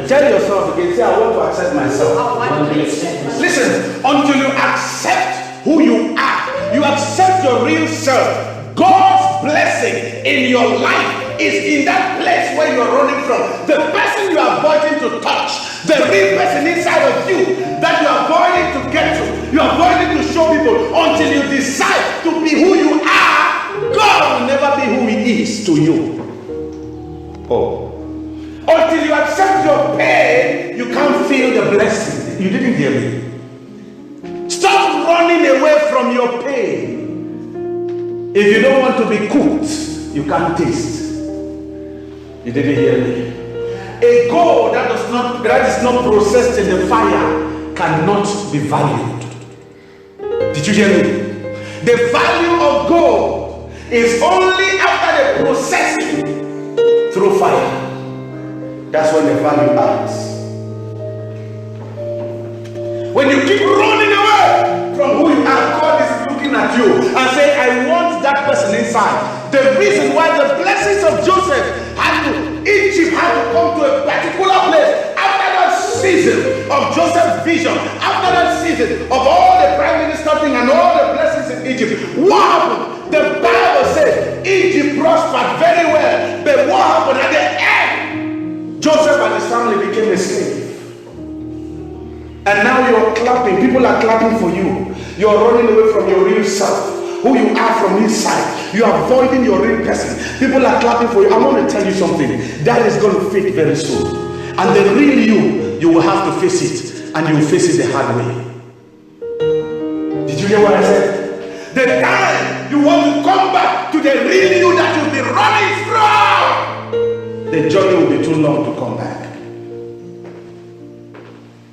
Speaker 1: Tell yourself again, say, "I want to accept myself." Listen, until you accept who you are, you accept your real self, God's blessing in your life is in that place where you are running from. The person you are avoiding to touch, the real person inside of you that you are avoiding to get to, you are avoiding to show people until you decide to be who you are. God will never be who He is to you. Oh. Until you accept your pain, you can't feel the blessing. You didn't hear me. Stop running away from your pain. If you don't want to be cooked, you can't taste. You didn't hear me. A gold that is not processed in the fire cannot be valued. Did you hear me? The value of gold is only after the processing through fire. That's when the value adds. When you keep running away from who you are, God is looking at you and say, I want that person inside. The reason why the blessings of Joseph Egypt had to come to a particular place after that season of Joseph's vision, after that season of all the prime minister thing and all the blessings in Egypt. What happened? The Bible says Egypt prospered very well, but what happened at the end? Joseph and his family became a slave. And now you're clapping. People are clapping for you. You're running away from your real self, who you are from inside. You're avoiding your real person. People are clapping for you. I want to tell you something. That is going to fade very soon. And the real you will have to face it. And you will face it the hard way. Did you hear what I said? The time you want to come back to the real you that you'll be running from, the journey will be too long to come back.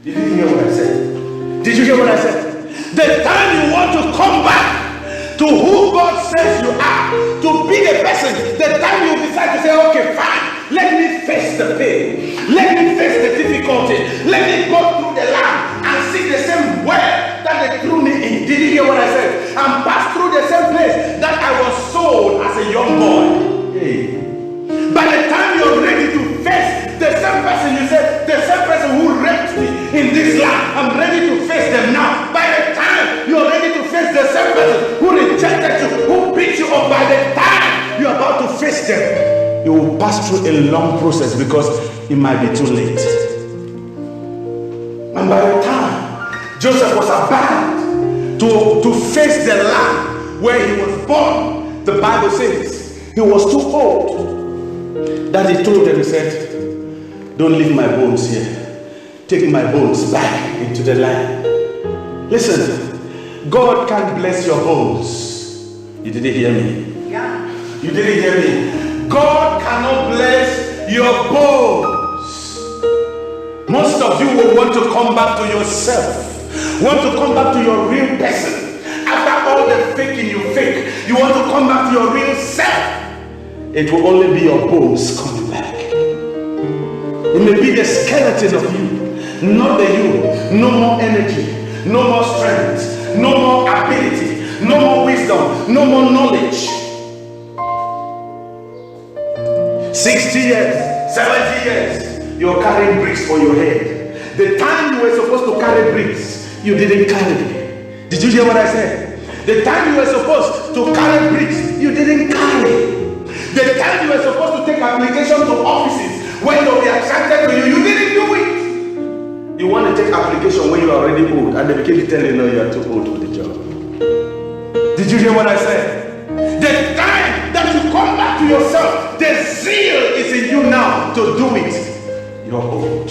Speaker 1: Did you hear what I said? Did you hear what I said? The time you want to come back to who God says you are, to be the person, the time you decide to say, okay, fine, let me face the pain, let me face the difficulty, let me go through the land and see the same way that they threw me in. Did you hear what I said? And pass through the same place that I was sold as a young boy. Hey. By the time you're ready to face the same person, you said, the same person who raped me in this land, I'm ready to face them now. By the time you're ready to face the same person who rejected you, who beat you up, by the time you're about to face them, you will pass through a long process because it might be too late. And by the time Joseph was about to face the land where he was born, the Bible says he was too old. That he told them, he said, don't leave my bones here. Take my bones back into the land. Listen, God can't bless your bones. You didn't hear me? Yeah. You didn't hear me? God cannot bless your bones. Most of you will want to come back to yourself. Want to come back to your real person. After all the faking you fake, you want to come back to your real self. It will only be your bones coming back. It may be the skeleton of you, not the you. No more energy, no more strength, no more ability, no more wisdom, no more knowledge. 60 years, 70 years, you're carrying bricks for your head. The time you were supposed to carry bricks, you didn't carry them. Did you hear what I said? The time you were supposed to carry bricks, you didn't carry. The time you were supposed to take application to offices when they'll be accepted to you, you didn't do it. You want to take application when you are already old, and they begin to tell you, no, you are too old for the job. Did you hear what I said? The time that you come back to yourself, the zeal is in you now to do it. You're old.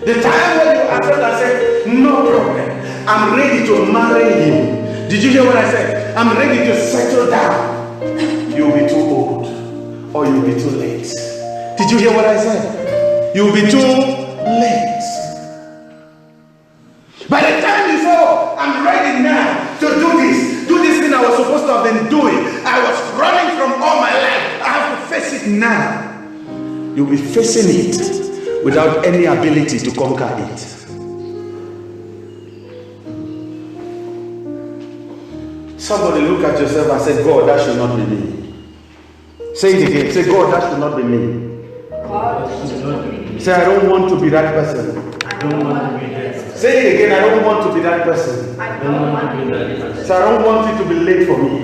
Speaker 1: The time when you accept and say, no problem, I'm ready to marry him. Did you hear what I said? I'm ready to settle down. You'll be too old, or you'll be too late. Did you hear what I said? You'll be too late. By the time you say, oh, I'm ready now to do this thing I was supposed to have been doing, I was running from all my life, I have to face it now. You'll be facing it without any ability to conquer it. Somebody look at yourself and say, God, that should not be me. Say it again. Say, God, that should not be me. Say, I don't want to be that person. Say it again. I don't want to be that person. Say, I don't want it to be late for me.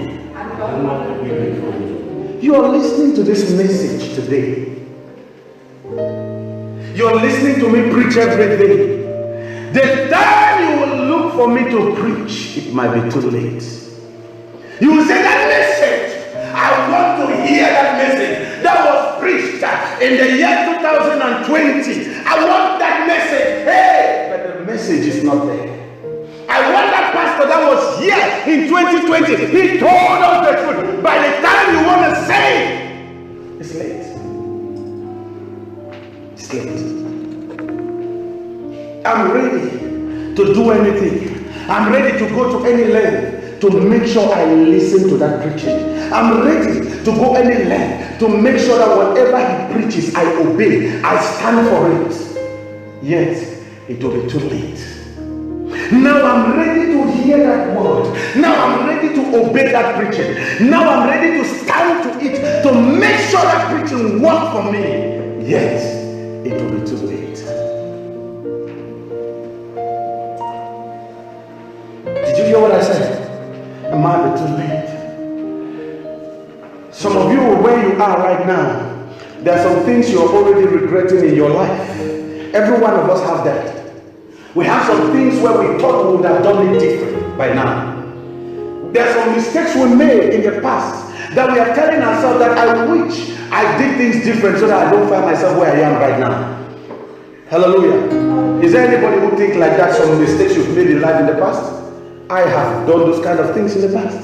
Speaker 1: You are listening to this message today. You are listening to me preach every day. The time you will look for me to preach, it might be too late. You will say that message. I want to hear that message. That in the year 2020, I want that message. Hey, but the message is not there. I want that pastor that was here in 2020. He told us the truth. By the time you want to say, it's late. It's late. I'm ready to do anything. I'm ready to go to any length to make sure I listen to that preaching. I'm ready to go any length to make sure that whatever he preaches, I obey. I stand for it. Yet, it will be too late. Now I'm ready to hear that word. Now I'm ready to obey that preaching. Now I'm ready to stand to it to make sure that preaching works for me. Yet, it will be too late. Did you hear what I said? It might be too late. Some of you, where you are right now, there are some things you're already regretting in your life. Every one of us have that. We have some things where we thought we would have done it different by now. There are some mistakes we made in the past that we are telling ourselves that I wish I did things different so that I don't find myself where I am right now. Hallelujah. Is there anybody who thinks like that? Some mistakes you've made in life in the past? I have done those kind of things in the past.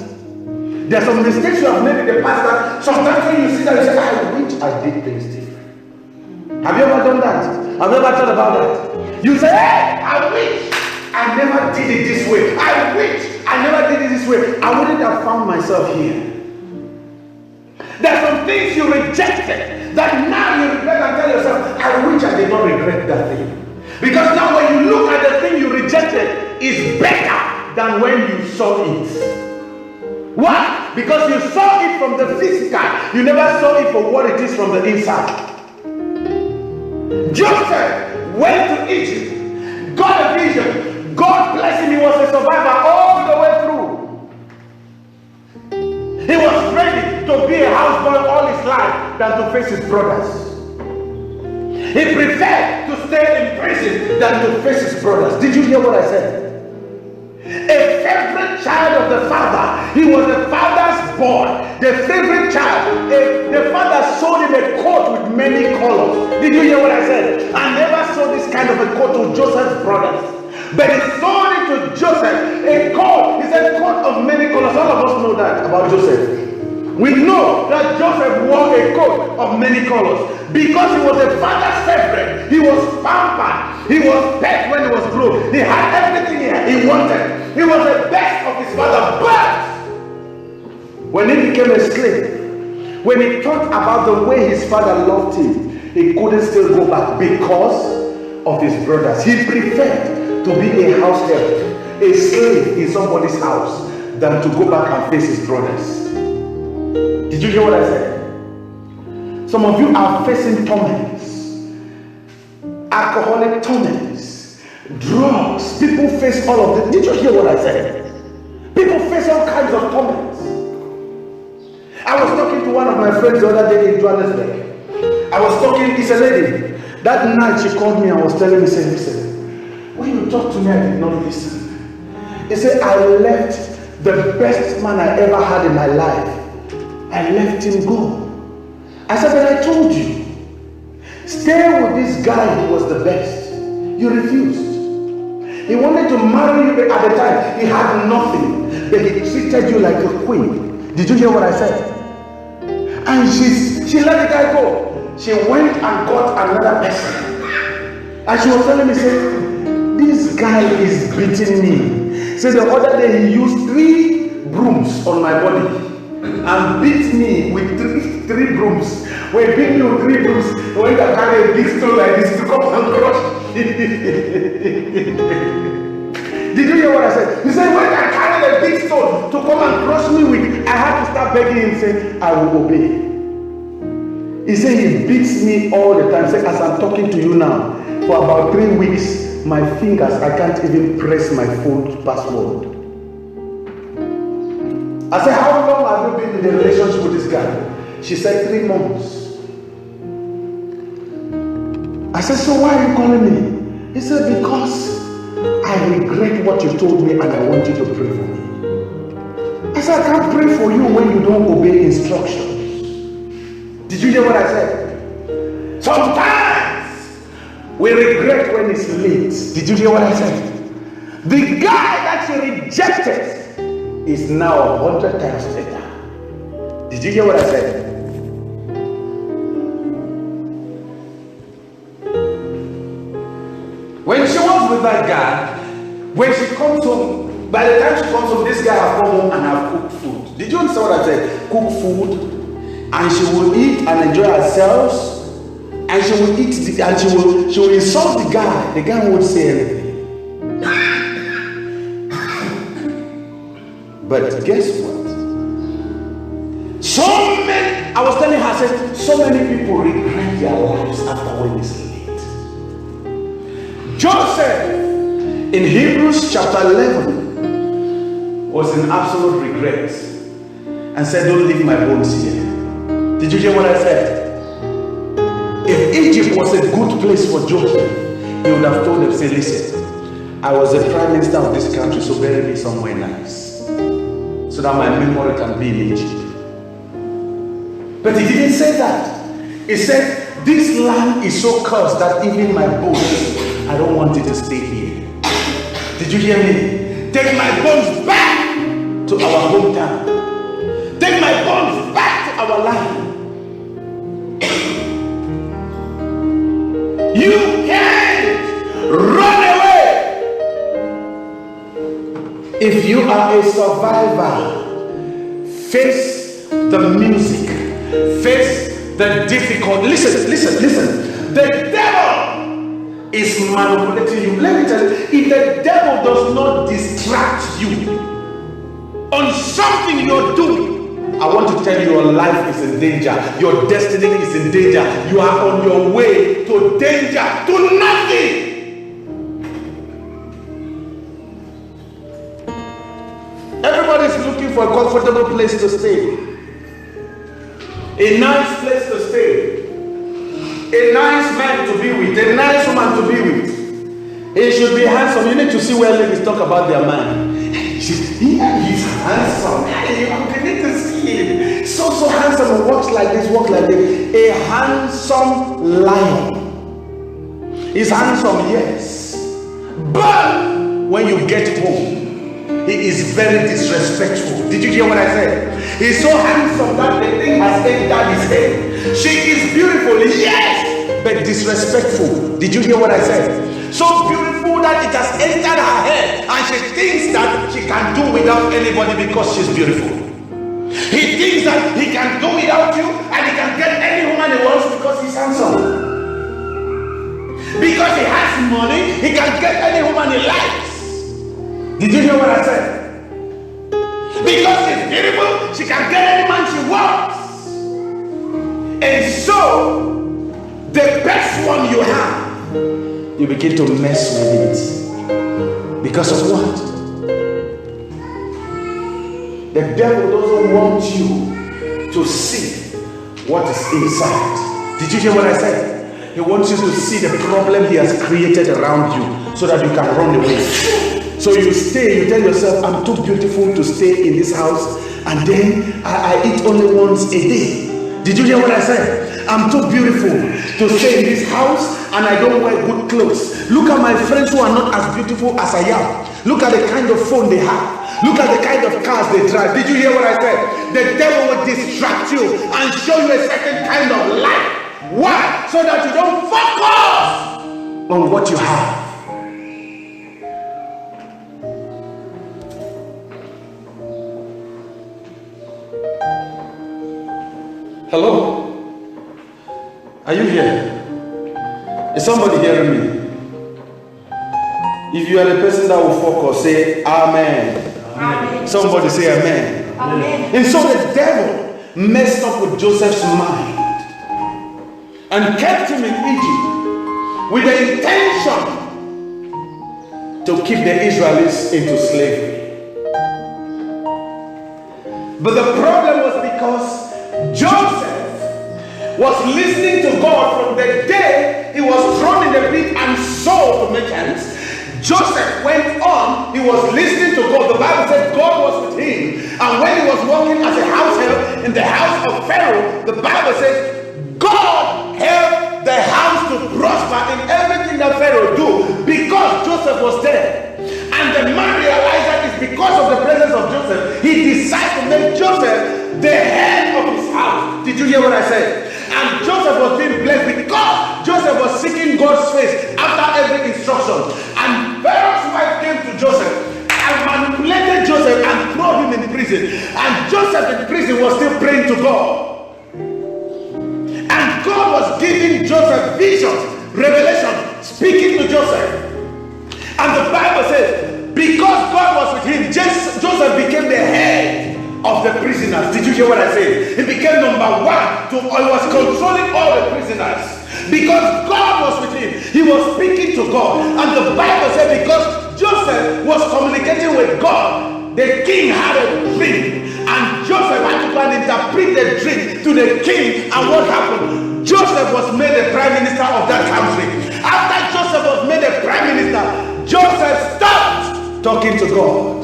Speaker 1: There are some mistakes you have made in the past that sometimes when you see that you say, I wish I did things different. Have you ever done that? Have you ever thought about that? You say, hey, I wish I never did it this way. I wish I never did it this way. I wouldn't have found myself here. There are some things you rejected that now you regret and tell yourself, I wish I did not regret that thing. Because now when you look at the thing you rejected, it's better than when you saw it. Why? Because you saw it from the physical. You never saw it for what it is from the inside. Joseph went to Egypt, got a vision. God bless him, he was a survivor all the way through. He was ready to be a houseboy all his life than to face his brothers. He preferred to stay in prison than to face his brothers. Did you hear what I said? A favorite child of the father. He was the father's boy. The favorite child. The father sold him a coat with many colors. Did you hear what I said? I never saw this kind of a coat to Joseph's brothers. But he sold it to Joseph. A coat. He said coat of many colors. All of us know that about Joseph. We know that Joseph wore a coat of many colors because he was a father's favorite. He was pampered. He was pet when he was grown. He had everything he wanted. He was the best of his father. But when he became a slave, when he thought about the way his father loved him, he couldn't still go back because of his brothers. He preferred to be a house help, a slave in somebody's house, than to go back and face his brothers. Did you hear what I said? Some of you are facing torments, alcoholic torments, drugs. People face all of this. Did you hear what I said? People face all kinds of torments. I was talking to one of my friends the other day in Johannesburg. I was talking, it's a lady. That night she called me and was telling me, say, listen, when you talk to me, I did not listen. He said, I left the best man I ever had in my life. I let him go. I said, but I told you, stay with this guy who was the best. You refused. He wanted to marry you at the time. He had nothing, but he treated you like a queen. Did you hear what I said? And she let the guy go. She went and got another person. And she was telling me, say, this guy is beating me. So the other day he used 3 brooms on my body and beat me with three brooms. When he beat me with 3 brooms, when I carry a big stone like this to come and crush. Did you hear what I said? He said, when I carry a big stone to come and crush me with, I had to start begging him, saying, I will obey. He said he beats me all the time. Say, as I'm talking to you now, for about 3 weeks, my fingers, I can't even press my phone password. I said, how long have you been in a relationship with this guy? She said, 3 months. I said, so why are you calling me? He said, because I regret what you told me and I want you to pray for me. I said, I can't pray for you when you don't obey instructions. Did you hear what I said? Sometimes we regret when it's late. Did you hear what I said? The guy that you rejected is now 100 times better. Did you hear what I said? When she was with that guy, when she comes home, by the time she comes home, this guy has come home and have cooked food. Did you understand what I said? Cook food, and she will eat and enjoy herself, and she will eat and she will insult the guy. The guy won't say anything. But guess what? I was telling her, I said, so many people regret their lives after when it's late. Joseph in Hebrews chapter 11 was in absolute regret and said, don't leave my bones here. Did you hear what I said? If Egypt was a good place for Joseph, he would have told them, say, listen, I was the prime minister of this country, so bury me somewhere nice, so that my memory can be in Egypt. But he didn't say that. He said, this land is so cursed that even my bones, I don't want it to stay here. Did you hear me? Take my bones back to our hometown. Take my bones back to our land. You can't run away. If you are a survivor, face the music, face the difficult. Listen. The devil is manipulating you. Let me tell you, if the devil does not distract you on something you're doing, I want to tell you, your life is in danger. Your destiny is in danger. You are on your way to danger, to nothing. Everybody's looking for a comfortable place to stay, a nice place to stay, a nice man to be with, a nice woman to be with. He should be handsome. You need to see where ladies talk about their man. He's handsome. You need to see him. So handsome. Walks like this, walks like this. A handsome lion. He's handsome, yes. But when you get home, he is very disrespectful. Did you hear what I said? He's so handsome that the thing has entered his head. She is beautiful, yes, but disrespectful. Did you hear what I said? So beautiful that it has entered her head and she thinks that she can do without anybody because she's beautiful. He thinks that he can do without you and he can get any woman he wants because he's handsome. Because he has money, he can get any woman he likes. Did you hear what I said? Because she's beautiful, she can get any man she wants. And so, the best one you have, you begin to mess with it. Because of what? The devil doesn't want you to see what is inside. Did you hear what I said? He wants you to see the problem he has created around you so that you can run away. So you stay, you tell yourself, I'm too beautiful to stay in this house, and then I eat only once a day. Did you hear what I said? I'm too beautiful to stay in this house and I don't wear good clothes. Look at my friends who are not as beautiful as I am. Look at the kind of phone they have. Look at the kind of cars they drive. Did you hear what I said? The devil will distract you and show you a certain kind of life. Why? So that you don't focus on what you have. Hello? Are you here? Is somebody hearing me? If you are the person that will focus, say amen. Amen. Somebody say amen. Amen. And so the devil messed up with Joseph's mind and kept him in Egypt with the intention to keep the Israelites into slavery. But the problem was because Joseph was listening to God from the day he was thrown in the pit and sold to merchants. Joseph went on, he was listening to God. The Bible said God was with him. And when he was working as a house help in the house of Pharaoh, the Bible says God held the hear what I said? And Joseph was being blessed because Joseph was seeking God's face after every instruction. And Pharaoh's wife came to Joseph and manipulated Joseph and threw him in prison. And Joseph in prison was still praying to God. And God was giving Joseph visions, revelation, speaking to Joseph. And the Bible says, because God was with him, Joseph became the head of the prisoners. Did you hear what I said? He became number one. He was controlling all the prisoners. Because God was with him, he was speaking to God. And the Bible said because Joseph was communicating with God, the king had a dream. And Joseph had to go and interpret the dream to the king. And what happened? Joseph was made the prime minister of that country. After Joseph was made the prime minister, Joseph stopped talking to God.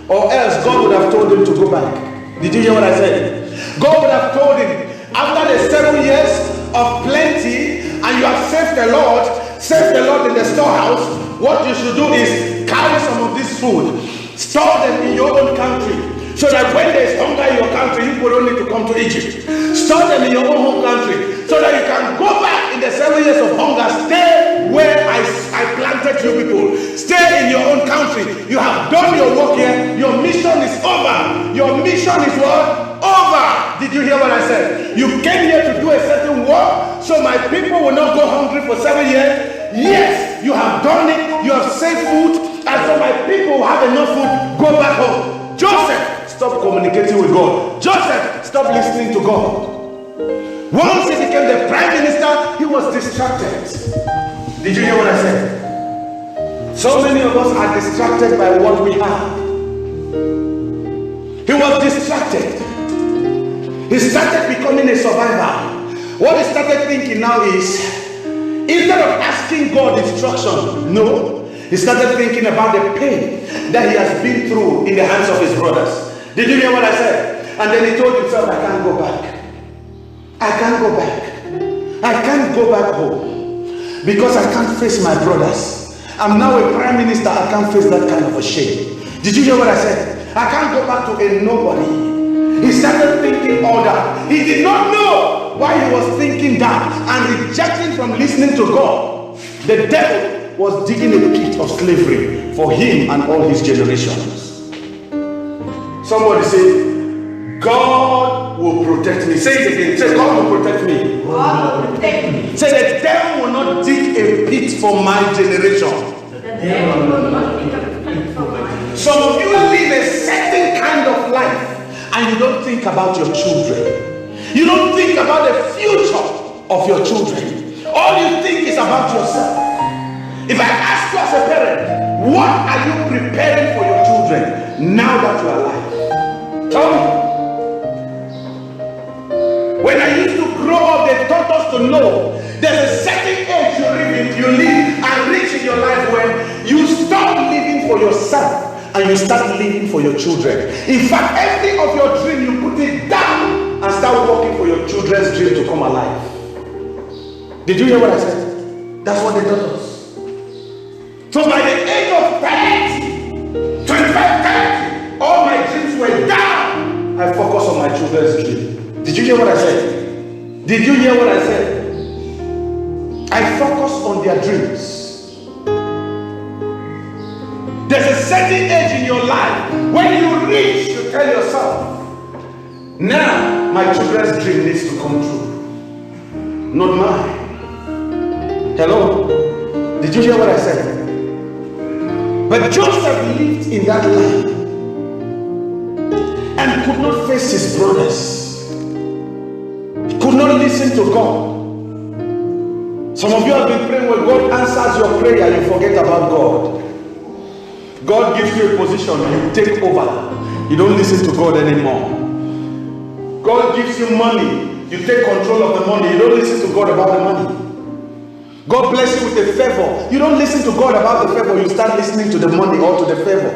Speaker 1: Or else God would have told him to go back. Did you hear what I said? God would have told him, after the 7 years of plenty, and you have saved the Lord in the storehouse, what you should do is carry some of this food, store them in your own country, so that when there is hunger in your country, you will only to come to Egypt. Store them in your own home country, so that you can go back in the 7 years of hunger, stay where I planted you people. Stay in your own country. You have done your work here. Your mission is over. Your mission is what? Over. Did you hear what I said? You came here to do a certain work, so my people will not go hungry for 7 years. Yes, you have done it. You have saved food, and so my people will have enough food. Go back home. Joseph, stop communicating with God. Joseph, stop listening to God. Once he became the prime minister, he was distracted. Did you hear what I said? So many of us are distracted by what we have. He was distracted. He started becoming a survivor. What he started thinking now is, instead of asking God instruction, no, he started thinking about the pain that he has been through in the hands of his brothers. Did you hear what I said? And then he told himself, I can't go back. I can't go back. I can't go back home. Because I can't face my brothers. I'm now a prime minister. I can't face that kind of a shame. Did you hear what I said? I can't go back to a nobody. He started thinking all that. He did not know why he was thinking that and rejecting from listening to God. The devil was digging a pit of slavery for him and all his generations. Somebody say, God will protect me. Say it again. Say, God will protect me.
Speaker 2: God will protect me.
Speaker 1: Say, the devil will not dig a pit for my generation.
Speaker 2: The devil will not dig a pit for my generation.
Speaker 1: Some of you live a certain kind of life and you don't think about your children. You don't think about the future of your children. All you think is about yourself. If I ask you as a parent, what are you preparing for your children now that you are alive? Tell me. When I used to grow up, they taught us to know there's a certain age you live and reach in your life when you stop living for yourself and you start living for your children. In fact, every of your dream, you put it down and start working for your children's dream to come alive. Did you hear what I said? That's what they taught us. So by the age of 30, 25, 30, all my dreams were down. I focus on my children's dream. Did you hear what I said? Did you hear what I said? I focus on their dreams. There's a certain age in your life when you reach, you tell yourself, now my children's dream needs to come true, not mine. Hello? Did you hear what I said? But Joseph lived in that life and could not face his brothers. Could not listen to God. Some of you have been praying when God answers your prayer, you forget about God. God gives you a position, you take over. You don't listen to God anymore. God gives you money, you take control of the money. You don't listen to God about the money. God bless you with a favor. You don't listen to God about the favor, you start listening to the money or to the favor.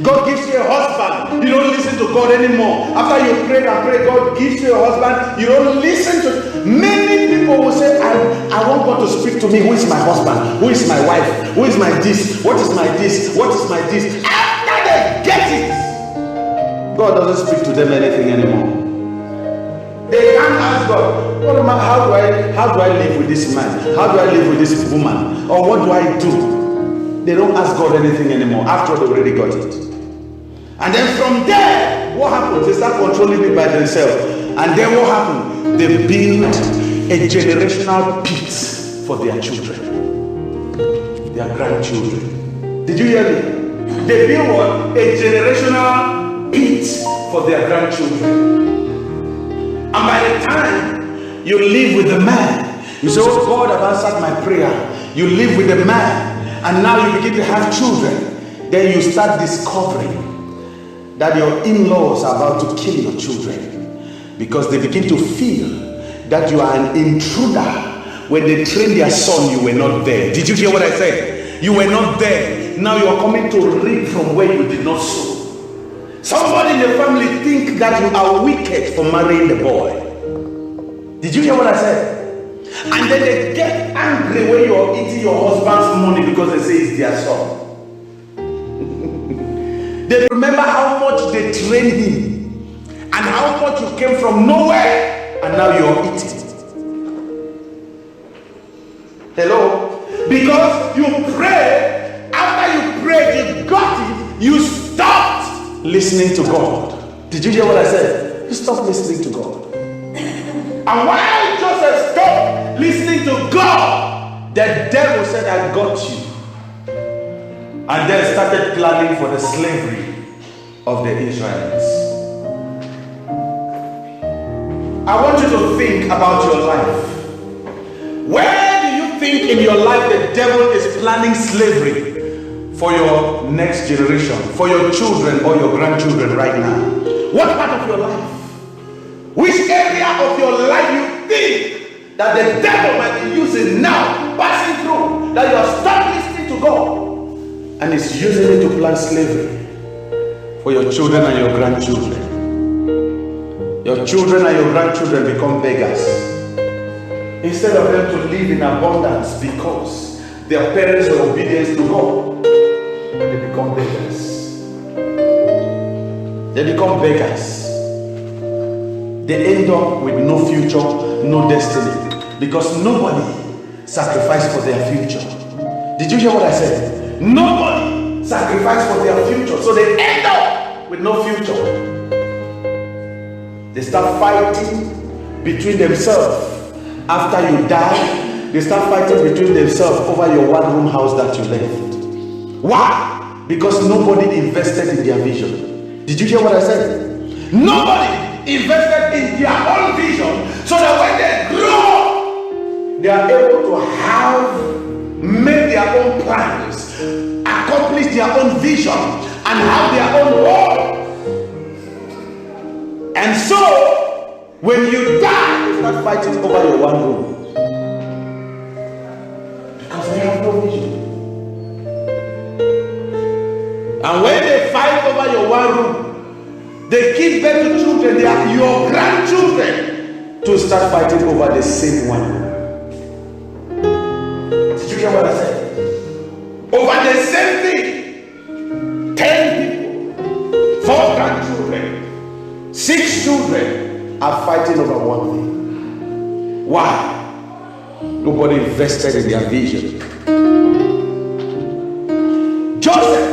Speaker 1: God gives you a husband, you don't listen to God anymore. After you prayed and prayed, God gives you a husband, you don't listen to. Many people will say, I want God to speak to me. Who is my husband? Who is my wife? Who is my this? What is my this? What is my this? After they get it, God doesn't speak to them anything anymore. They can't ask God, how do I live with this man? How do I live with this woman? Or what do I do? They don't ask God anything anymore. After all, they already got it. And then from there, what happens? They start controlling it by themselves. And then what happens? They build a generational pit for their children, their grandchildren. Did you hear me? They build what? A generational pit for their grandchildren. And by the time you live with the man, you say, oh God, I've answered my prayer. You live with the man, and now you begin to have children. Then you start discovering that your in-laws are about to kill your children, because they begin to feel that you are an intruder. When they trained their son, you were not there. Did you hear what I said? You were not there. Now you are coming to reap from where you did not sow. Somebody in the family think that you are wicked for marrying the boy. Did you hear what I said? And then they get angry when you are eating your husband's money because they say it's their son. They remember how much they trained him and how much you came from nowhere and now you are eating. Hello? Because you prayed, after you prayed, you got it, you stopped listening to God. Did you hear what I said? You stopped listening to God. And while Joseph stopped listening to God, the devil said, I got you. And then started planning for the slavery of the Israelites. I want you to think about your life. Where do you think in your life the devil is planning slavery for your next generation, for your children or your grandchildren right now? What part of your life? Which area of your life you think that the devil might be using now, passing through, that you have stopped listening to God? And it's using it to plan slavery for your children and your grandchildren. Your children and your grandchildren become beggars. Instead of them to live in abundance because their parents were obedient to God, they become beggars. They become beggars. They end up with no future, no destiny, because nobody sacrificed for their future. Did you hear what I said? Nobody sacrificed for their future, so they end up with no future. They start fighting between themselves. After you die, they start fighting between themselves over your one-room house that you left. Why? Because nobody invested in their vision. Did you hear what I said? Nobody invested in their own vision, so that when they grow, they are able to make their own plans, accomplish their own vision, and have their own world. And so, when you die, you start fighting over your one room. Because they have no vision. And when they fight over your one room, they give birth to children, they are your grandchildren, to start fighting over the same one room. Did you hear what I said? Over the same thing. 10 people, 4 grandchildren, 6 children are fighting over one thing. Why? Nobody invested in their vision. Joseph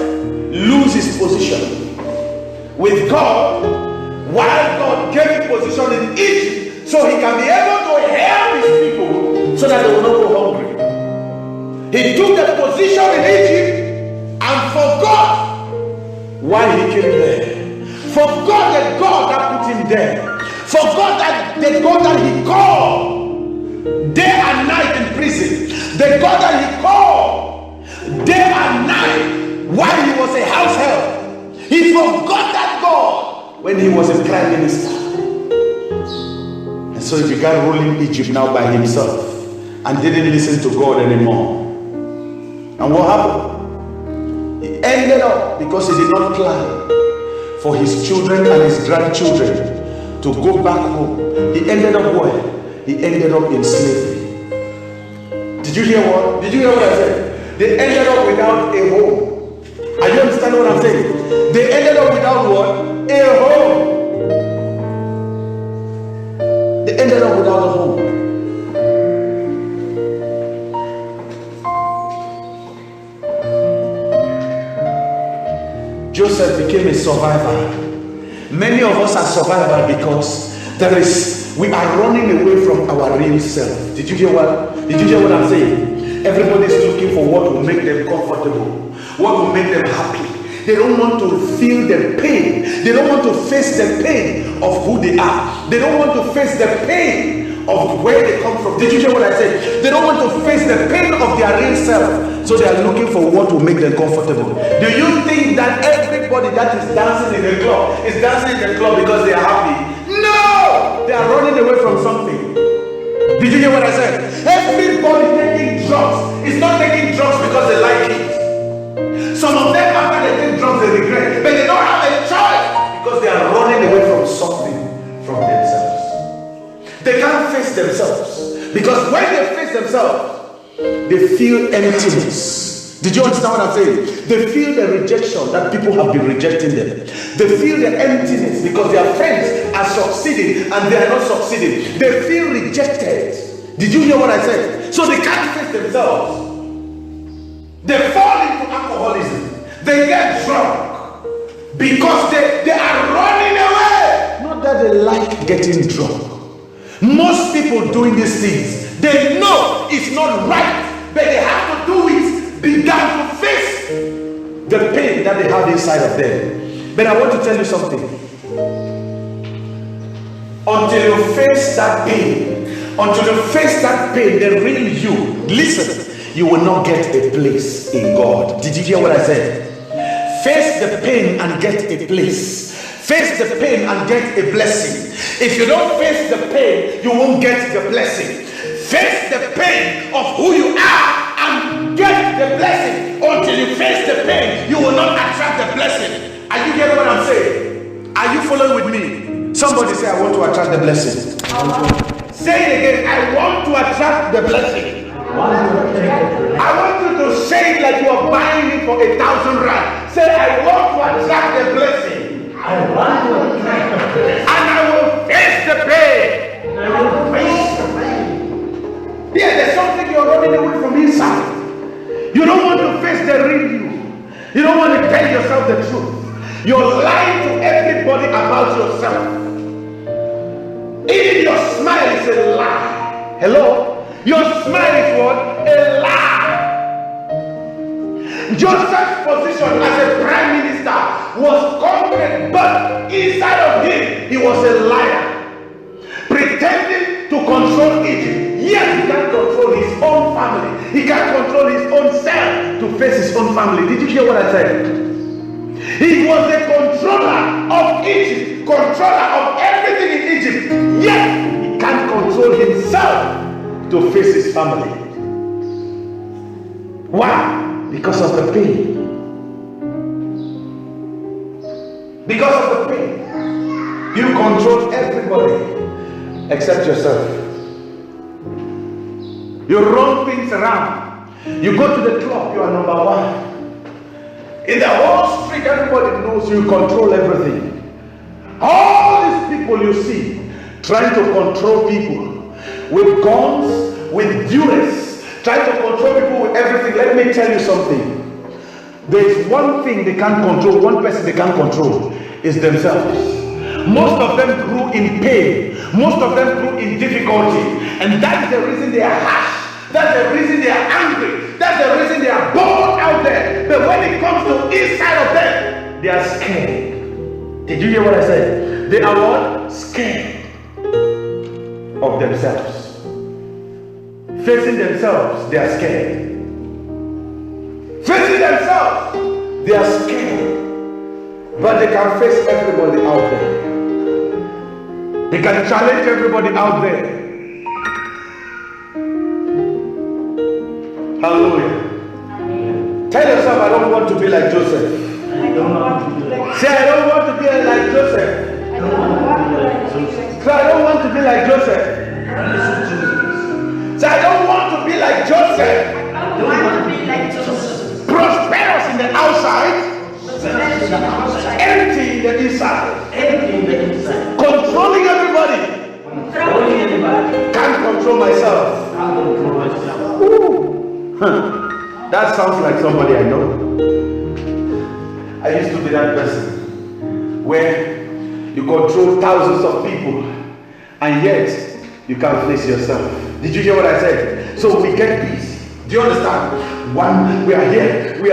Speaker 1: loses his position with God, while God gave him position in Egypt, so he can be able to help his people so that they will not go hungry. He took the position in Egypt and forgot why he came there. Forgot the God that put him there. Forgot that the God that he called day and night in prison. The God that he called day and night while he was a house help. He forgot that God when he was a prime minister. And so he began ruling Egypt now by himself and didn't listen to God anymore. And what happened? He ended up, because he did not plan for his children and his grandchildren to go back home. He ended up where? He ended up in slavery. Did you hear what? Did you hear what I said? They ended up without a home. Are you understanding what I'm saying? They ended up without what? A home. ended up without a home. Joseph became a survivor. Many of us are survivors because we are running away from our real self. Did you hear what I'm saying? Everybody's looking for what will make them comfortable, what will make them happy. They don't want to feel the pain. They don't want to face the pain of who they are. They don't want to face the pain of where they come from. Did you hear what I said? They don't want to face the pain of their real self. So they are looking for what will make them comfortable. Do you think that everybody that is dancing in the club is dancing in the club because they are happy? No! They are running away from something. Did you hear what I said? Everybody taking drugs is not taking drugs because they like it. Some of them, after they take drugs, they regret, but they don't have a choice because they are running away from something from themselves. They can't face themselves because when they face themselves, they feel emptiness. Did you understand what I'm saying? They feel the rejection that people have been rejecting them. They feel the emptiness because their friends are succeeding and they are not succeeding. They feel rejected. Did you hear what I said? So they can't face themselves. They fall into alcoholism. They get drunk because they are running away. Not that they like getting drunk. Most people doing these things, they know it's not right, but they have to do it. Began to face the pain that they have inside of them. But I want to tell you something. Until you face that pain, the real you, listen, you will not get a place in God. Did you hear what I said? Face the pain and get a place. Face the pain and get a blessing. If you don't face the pain, you won't get the blessing. Face the pain of who you are and get the blessing. Until you face the pain, you will not attract the blessing. Are you getting what I'm saying? Are you following with me? Somebody say, I want to attract the blessing. Say it again. I want to attract the blessing. I want you to say it like you are buying it for 1,000 rand. Say, I want to attract the blessing.
Speaker 2: I want to attract the blessing.
Speaker 1: And I will face the pain.
Speaker 2: I will face the pain.
Speaker 1: Yeah, there's something you're running away from inside. You don't want to face the real you. You don't want to tell yourself the truth. You're lying to everybody about yourself. Even your smile is a lie. Hello? Your smile is what? A lie. Joseph's position as a prime minister was concrete, but inside of him, he was a liar. Pretending to control Egypt. Yet he can't control his own family. He can't control his own self to face his own family. Did you hear what I said? He was the controller of Egypt, controller of everything in Egypt. Yet he can't control himself to face his family. Why? Because of the pain. Because of the pain. You control everybody except yourself. You run things around. You go to the club, you are number one. In the whole street, everybody knows you control everything. All these people you see trying to control people with guns, with duress, trying to control people with everything. Let me tell you something. There is one thing they can't control, one person they can't control, is themselves. Most of them grew in pain. Most of them grew in difficulty. And that is the reason they are harsh. That's the reason they are angry. That's the reason they are bold out there. But when it comes to inside of them, they are scared. Did you hear what I said? They are what? Scared of themselves. Facing themselves, they are scared. Facing themselves, they are scared. But they can face everybody out there. They can challenge everybody out there. Hallelujah. Tell yourself, I don't want to be like Joseph. Say, I don't want to be like Joseph. Say, I don't want to be like Joseph. Say, I don't want to be like Joseph. Prosperous in the outside, empty in the inside. Controlling everybody. control myself.
Speaker 2: Can't control myself.
Speaker 1: Ooh. That sounds like somebody I know. I used to be that person where you control thousands of people and yet you can't face yourself. Did you hear what I said? So we get peace. Do you understand? One, we are here, we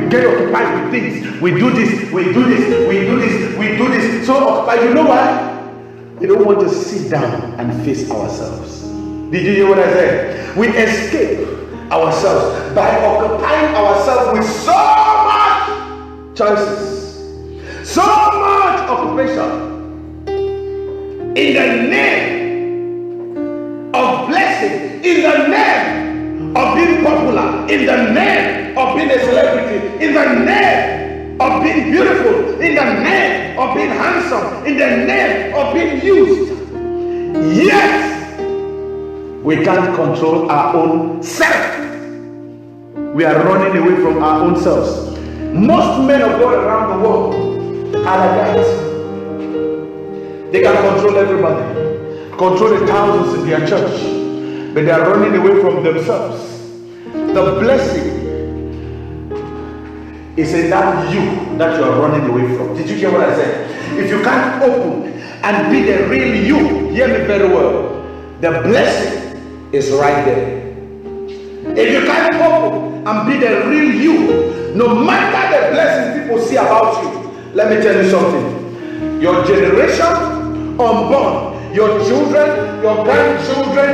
Speaker 1: get occupied with things. We do this, we do this, we do this, we do this. So occupied, you know what? We don't want to sit down and face ourselves. Did you hear what I said? We escape ourselves by occupying ourselves with so much choices, so much occupation in the name of blessing, in the name of being popular, in the name of being a celebrity, in the name of being beautiful, in the name of being handsome, in the name of being used. Yet we can't control our own self. We are running away from our own selves. Most men of God around the world are like that. They can control everybody, control the thousands in their church, but they are running away from themselves. The blessing is in that you that you are running away from. Did you hear what I said? If you can't open and be the real you, hear me very well, the blessing is right there. If you can't open and be the real you, no matter the blessings people see about you, let me tell you something. Your generation unborn, your children, your grandchildren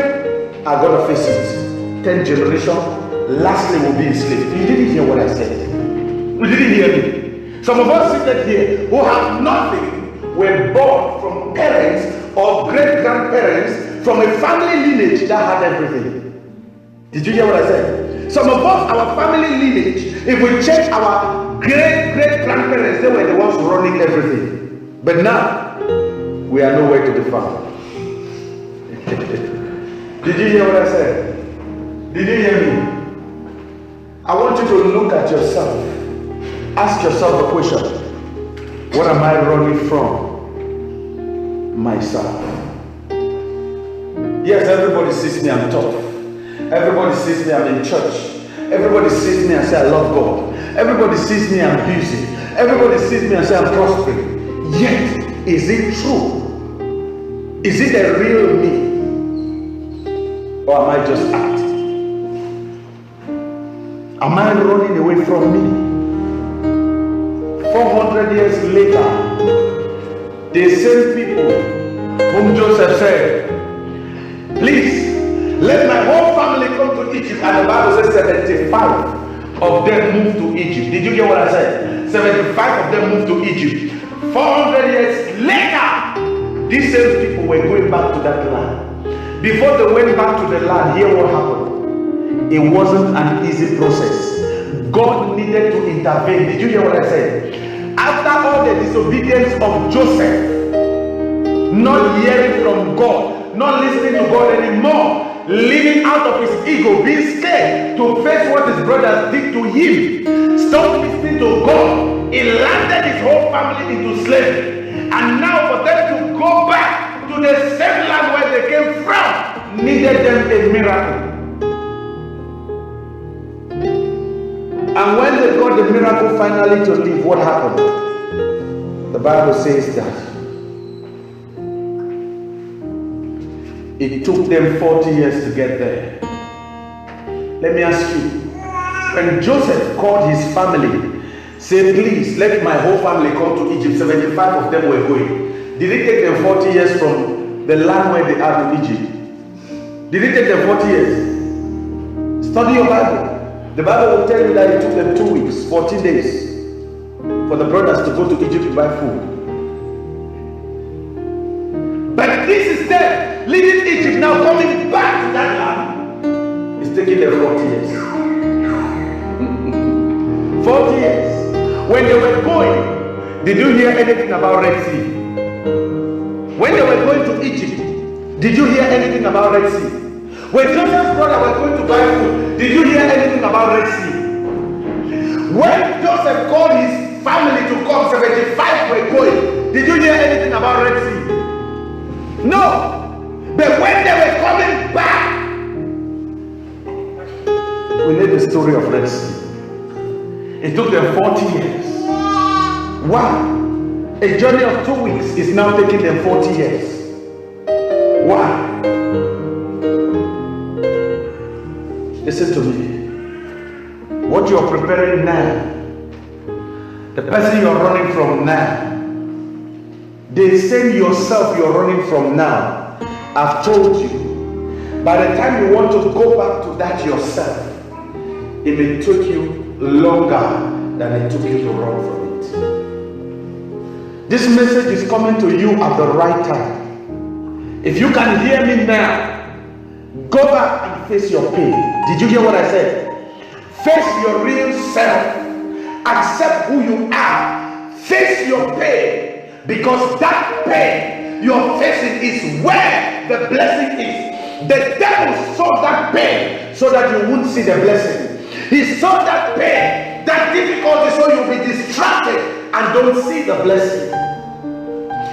Speaker 1: are going to face it. 10 generations, lastly will be enslaved. You didn't hear what I said. You didn't hear me. Some of us seated here who have nothing were born from parents or great-grandparents from a family lineage that had everything. Did you hear what I said? Some of us, our family lineage, if we check our great-great-grandparents, they were the ones running everything. But now, we are nowhere to be found. Did you hear what I said? Did you hear me? I want you to look at yourself. Ask yourself a question. What am I running from? Myself. Yes, everybody sees me, I'm tough. Everybody sees me, I'm in church. Everybody sees me and say, I love God. Everybody sees me, I'm busy. Everybody sees me and say, I'm prospering. Yet, is it true? Is it a real me? Or am I just acting? Am I running away from me? 400 years later, the same people whom Joseph said, please, let my whole family come to Egypt. And the Bible says 75 of them moved to Egypt. Did you get what I said? 75 of them moved to Egypt. 400 years later, these same people were going back to that land. Before they went back to the land, hear what happened. It wasn't an easy process. God needed to intervene. Did you hear what I said? After all the disobedience of Joseph, not hearing from God, not listening to God anymore, living out of his ego, being scared to face what his brothers did to him, stop listening to God, he landed his whole family into slavery. And now for them to go back to the same land where they came from, needed them a miracle. And when they got the miracle finally to leave, what happened? The Bible says that it took them 40 years to get there. Let me ask you, when Joseph called his family, said, please, let my whole family come to Egypt, 75 of them were going. Did it take them 40 years from the land where they are in Egypt? Did it take them 40 years? Study your Bible. The Bible will tell you that it took them 2 weeks, 14 days for the brothers to go to Egypt to buy food. But this is them leaving Egypt, now coming back to that land. It's taking them 40 years. 40 years. When they were going, did you hear anything about Red Sea? When they were going to Egypt, did you hear anything about Red Sea? When Joseph's brother was going to buy food, did you hear anything about Red Sea? When Joseph called his family to come, 75 were going. Did you hear anything about Red Sea? No. But when they were coming back, we need the story of Red Sea. It took them 40 years. Why? A journey of 2 weeks is now taking them 40 years. Why? Listen to me. What you are preparing now, the person you are running from now, the same yourself you are running from now, I've told you, by the time you want to go back to that yourself, it may take you longer than it took you to run from it. This message is coming to you at the right time. If you can hear me now, go back and face your pain. Did you hear what I said? Face your real self. Accept who you are. Face your pain. Because that pain you're facing is where the blessing is. The devil saw that pain so that you wouldn't see the blessing. He saw that pain, that difficulty, so you'll be distracted and don't see the blessing.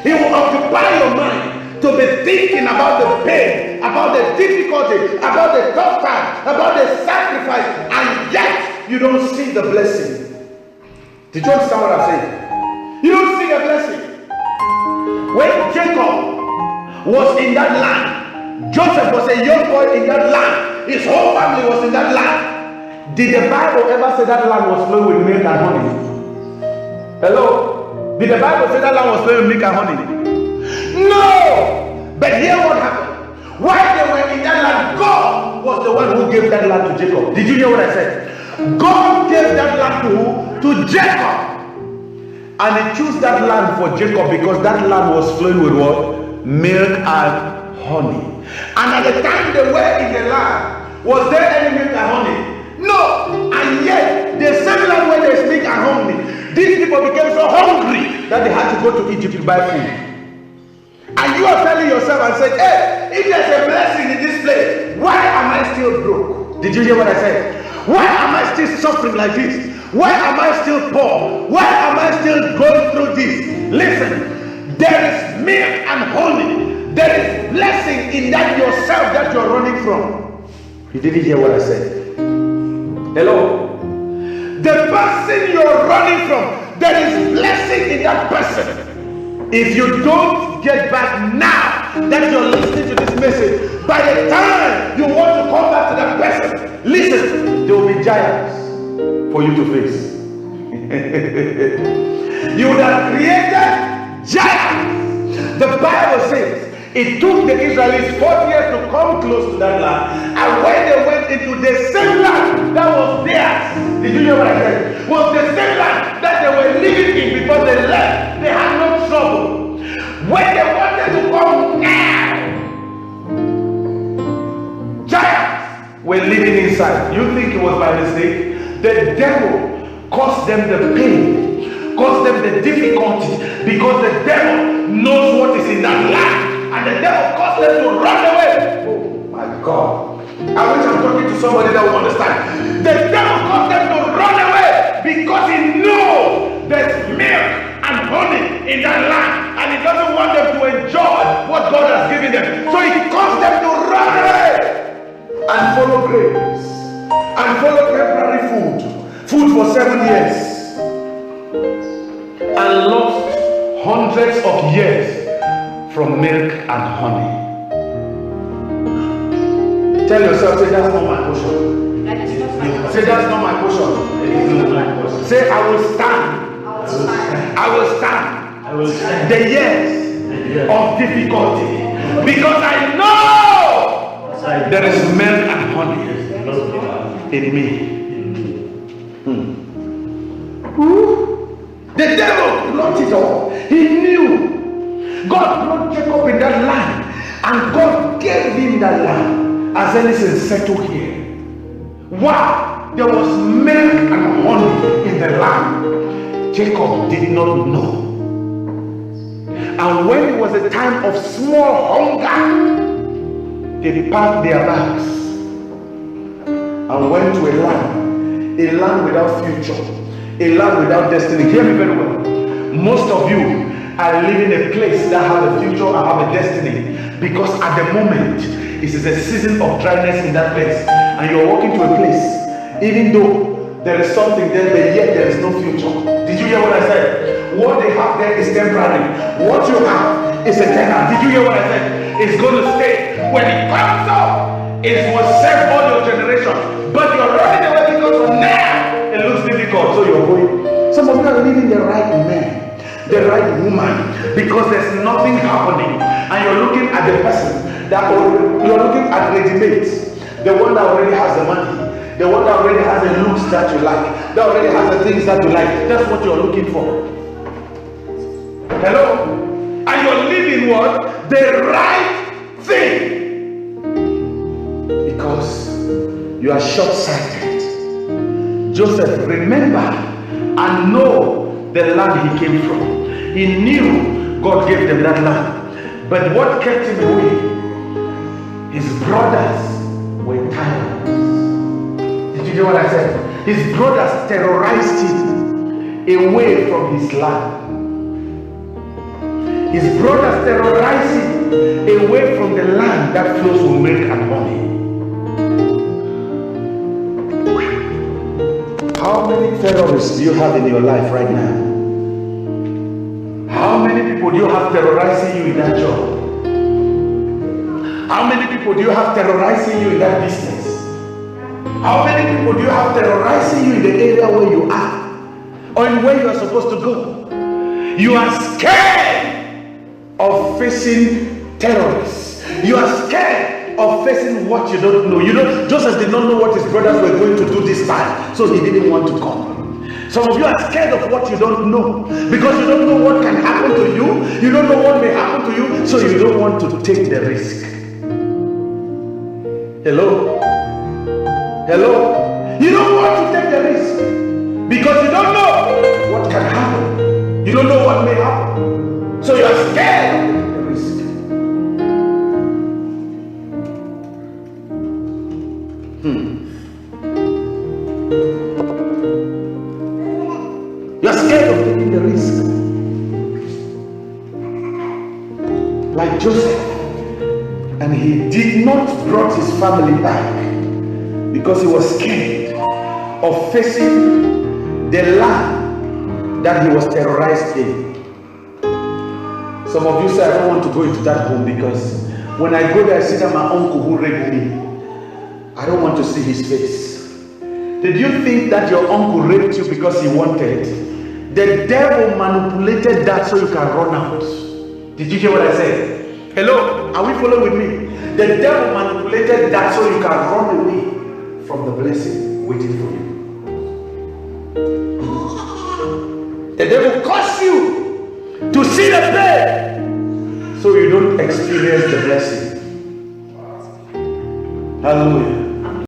Speaker 1: He will occupy your mind to be thinking about the pain, about the difficulty, about the tough time, about the sacrifice, and yet you don't see the blessing. Did you understand what I'm saying? You don't see the blessing. When Jacob was in that land, Joseph was a young boy in that land, his whole family was in that land. Did the Bible ever say that land was flowing with milk and honey? Hello? Did the Bible say that land was flowing with milk and honey? No! But here what happened? While they were in that land, God was the one who gave that land to Jacob. Did you hear what I said? God gave that land to who? To Jacob. And he chose that land for Jacob because that land was flowing with what? Milk and honey. And at the time they were in the land, was there any milk and honey? No. And yet, the same land where there's milk and honey, these people became so hungry that they had to go to Egypt to buy food. And you are telling yourself and saying, hey, if there's a blessing in this place, why am I still broke? Did you hear what I said? Why am I still suffering like this? Why am I still poor? Why am I still going through this? Listen, there is milk and honey. There is blessing in that yourself that you're running from. You didn't hear what I said. Hello? The person you're running from, there is blessing in that person. If you don't get back now that you're listening to this message, by the time you want to come back to that person, listen, there will be giants for you to face. You would have created giants. The Bible says it took the Israelites 40 years to come close to that land, and when they went into the same land that was theirs, did you hear what I said? Was the same land that they were living in before they left. They had no trouble. When they wanted to come now, giants were living inside. You think it was by mistake? The devil caused them the pain, caused them the difficulty, because the devil knows what is in that land. And the devil caused them to run away. Oh my God. I wish I'm talking to somebody that will understand. The devil caused them to run away because he knows there's milk and honey in that land. And he doesn't want them to enjoy what God has given them. So he caused them to run away and follow grace. And follow temporary food. Food for 7 years. And lost hundreds of years from milk and honey. Tell yourself, say that's not my portion. Say that's not my portion. Say I will stand. I will stand. The years of difficulty. Because I know there is milk and honey in me. The devil blocked it all. He knew. God brought Jacob in that land, and God gave him that land. As listen, settle here. Why? There was milk and honey in the land. Jacob did not know. And when it was a time of small hunger, they packed their bags and went to a land without future, a land without destiny. Hear me very well. Most of you are living a place that have a future and have a destiny. Because at the moment, it is a season of dryness in that place. And you're walking to a place, even though there is something there, but yet there is no future. Did you hear what I said? What they have there is temporary. What you have is eternal. Did you hear what I said? It's going to stay. When it comes up, it will serve all your generations. But you're running away because for now it looks difficult. So you're going. Some of you are leaving the right man, the right woman, because there's nothing happening. And you're looking at the person that you're looking at ready-mades. The one that already has the money. The one that already has the looks that you like. That already has the things that you like. That's what you're looking for. Hello? And you're living what? The right thing. Because you are short-sighted. Joseph, remember and know the land he came from. He knew God gave them that land. But what kept him away? His brothers were tired. Did you hear what I said? His brothers terrorized him away from his land. His brothers terrorized him away from the land that flows with milk and honey. How many terrorists do you have in your life right now? How many people do you have terrorizing you in that job? How many people do you have terrorizing you in that business? How many people do you have terrorizing you in the area where you are? Or in where you are supposed to go? You are scared of facing terrorists. You are scared of facing what you don't know. You know, Joseph did not know what his brothers were going to do this time, so he didn't want to come. Some of you are scared of what you don't know because you don't know what can happen to you. You don't know what may happen to you, so you don't want to take the risk. Hello? Hello? You don't want to take the risk because you don't know what can happen. You don't know what may happen. So you are scared of the risk. You are scared of taking the risk. Like Joseph. And he did not brought his family back because he was scared of facing the land that he was terrorized in. Some of you say, I don't want to go into that home because when I go there, I see that my uncle who raped me. I don't want to see his face. Did you think that your uncle raped you because he wanted? The devil manipulated that so you can run out. Did you hear what I said? Hello? Are we following with me? The devil manipulated that so you can run away from the blessing waiting for you. The devil caused you to see the pain so you don't experience the blessing. Hallelujah.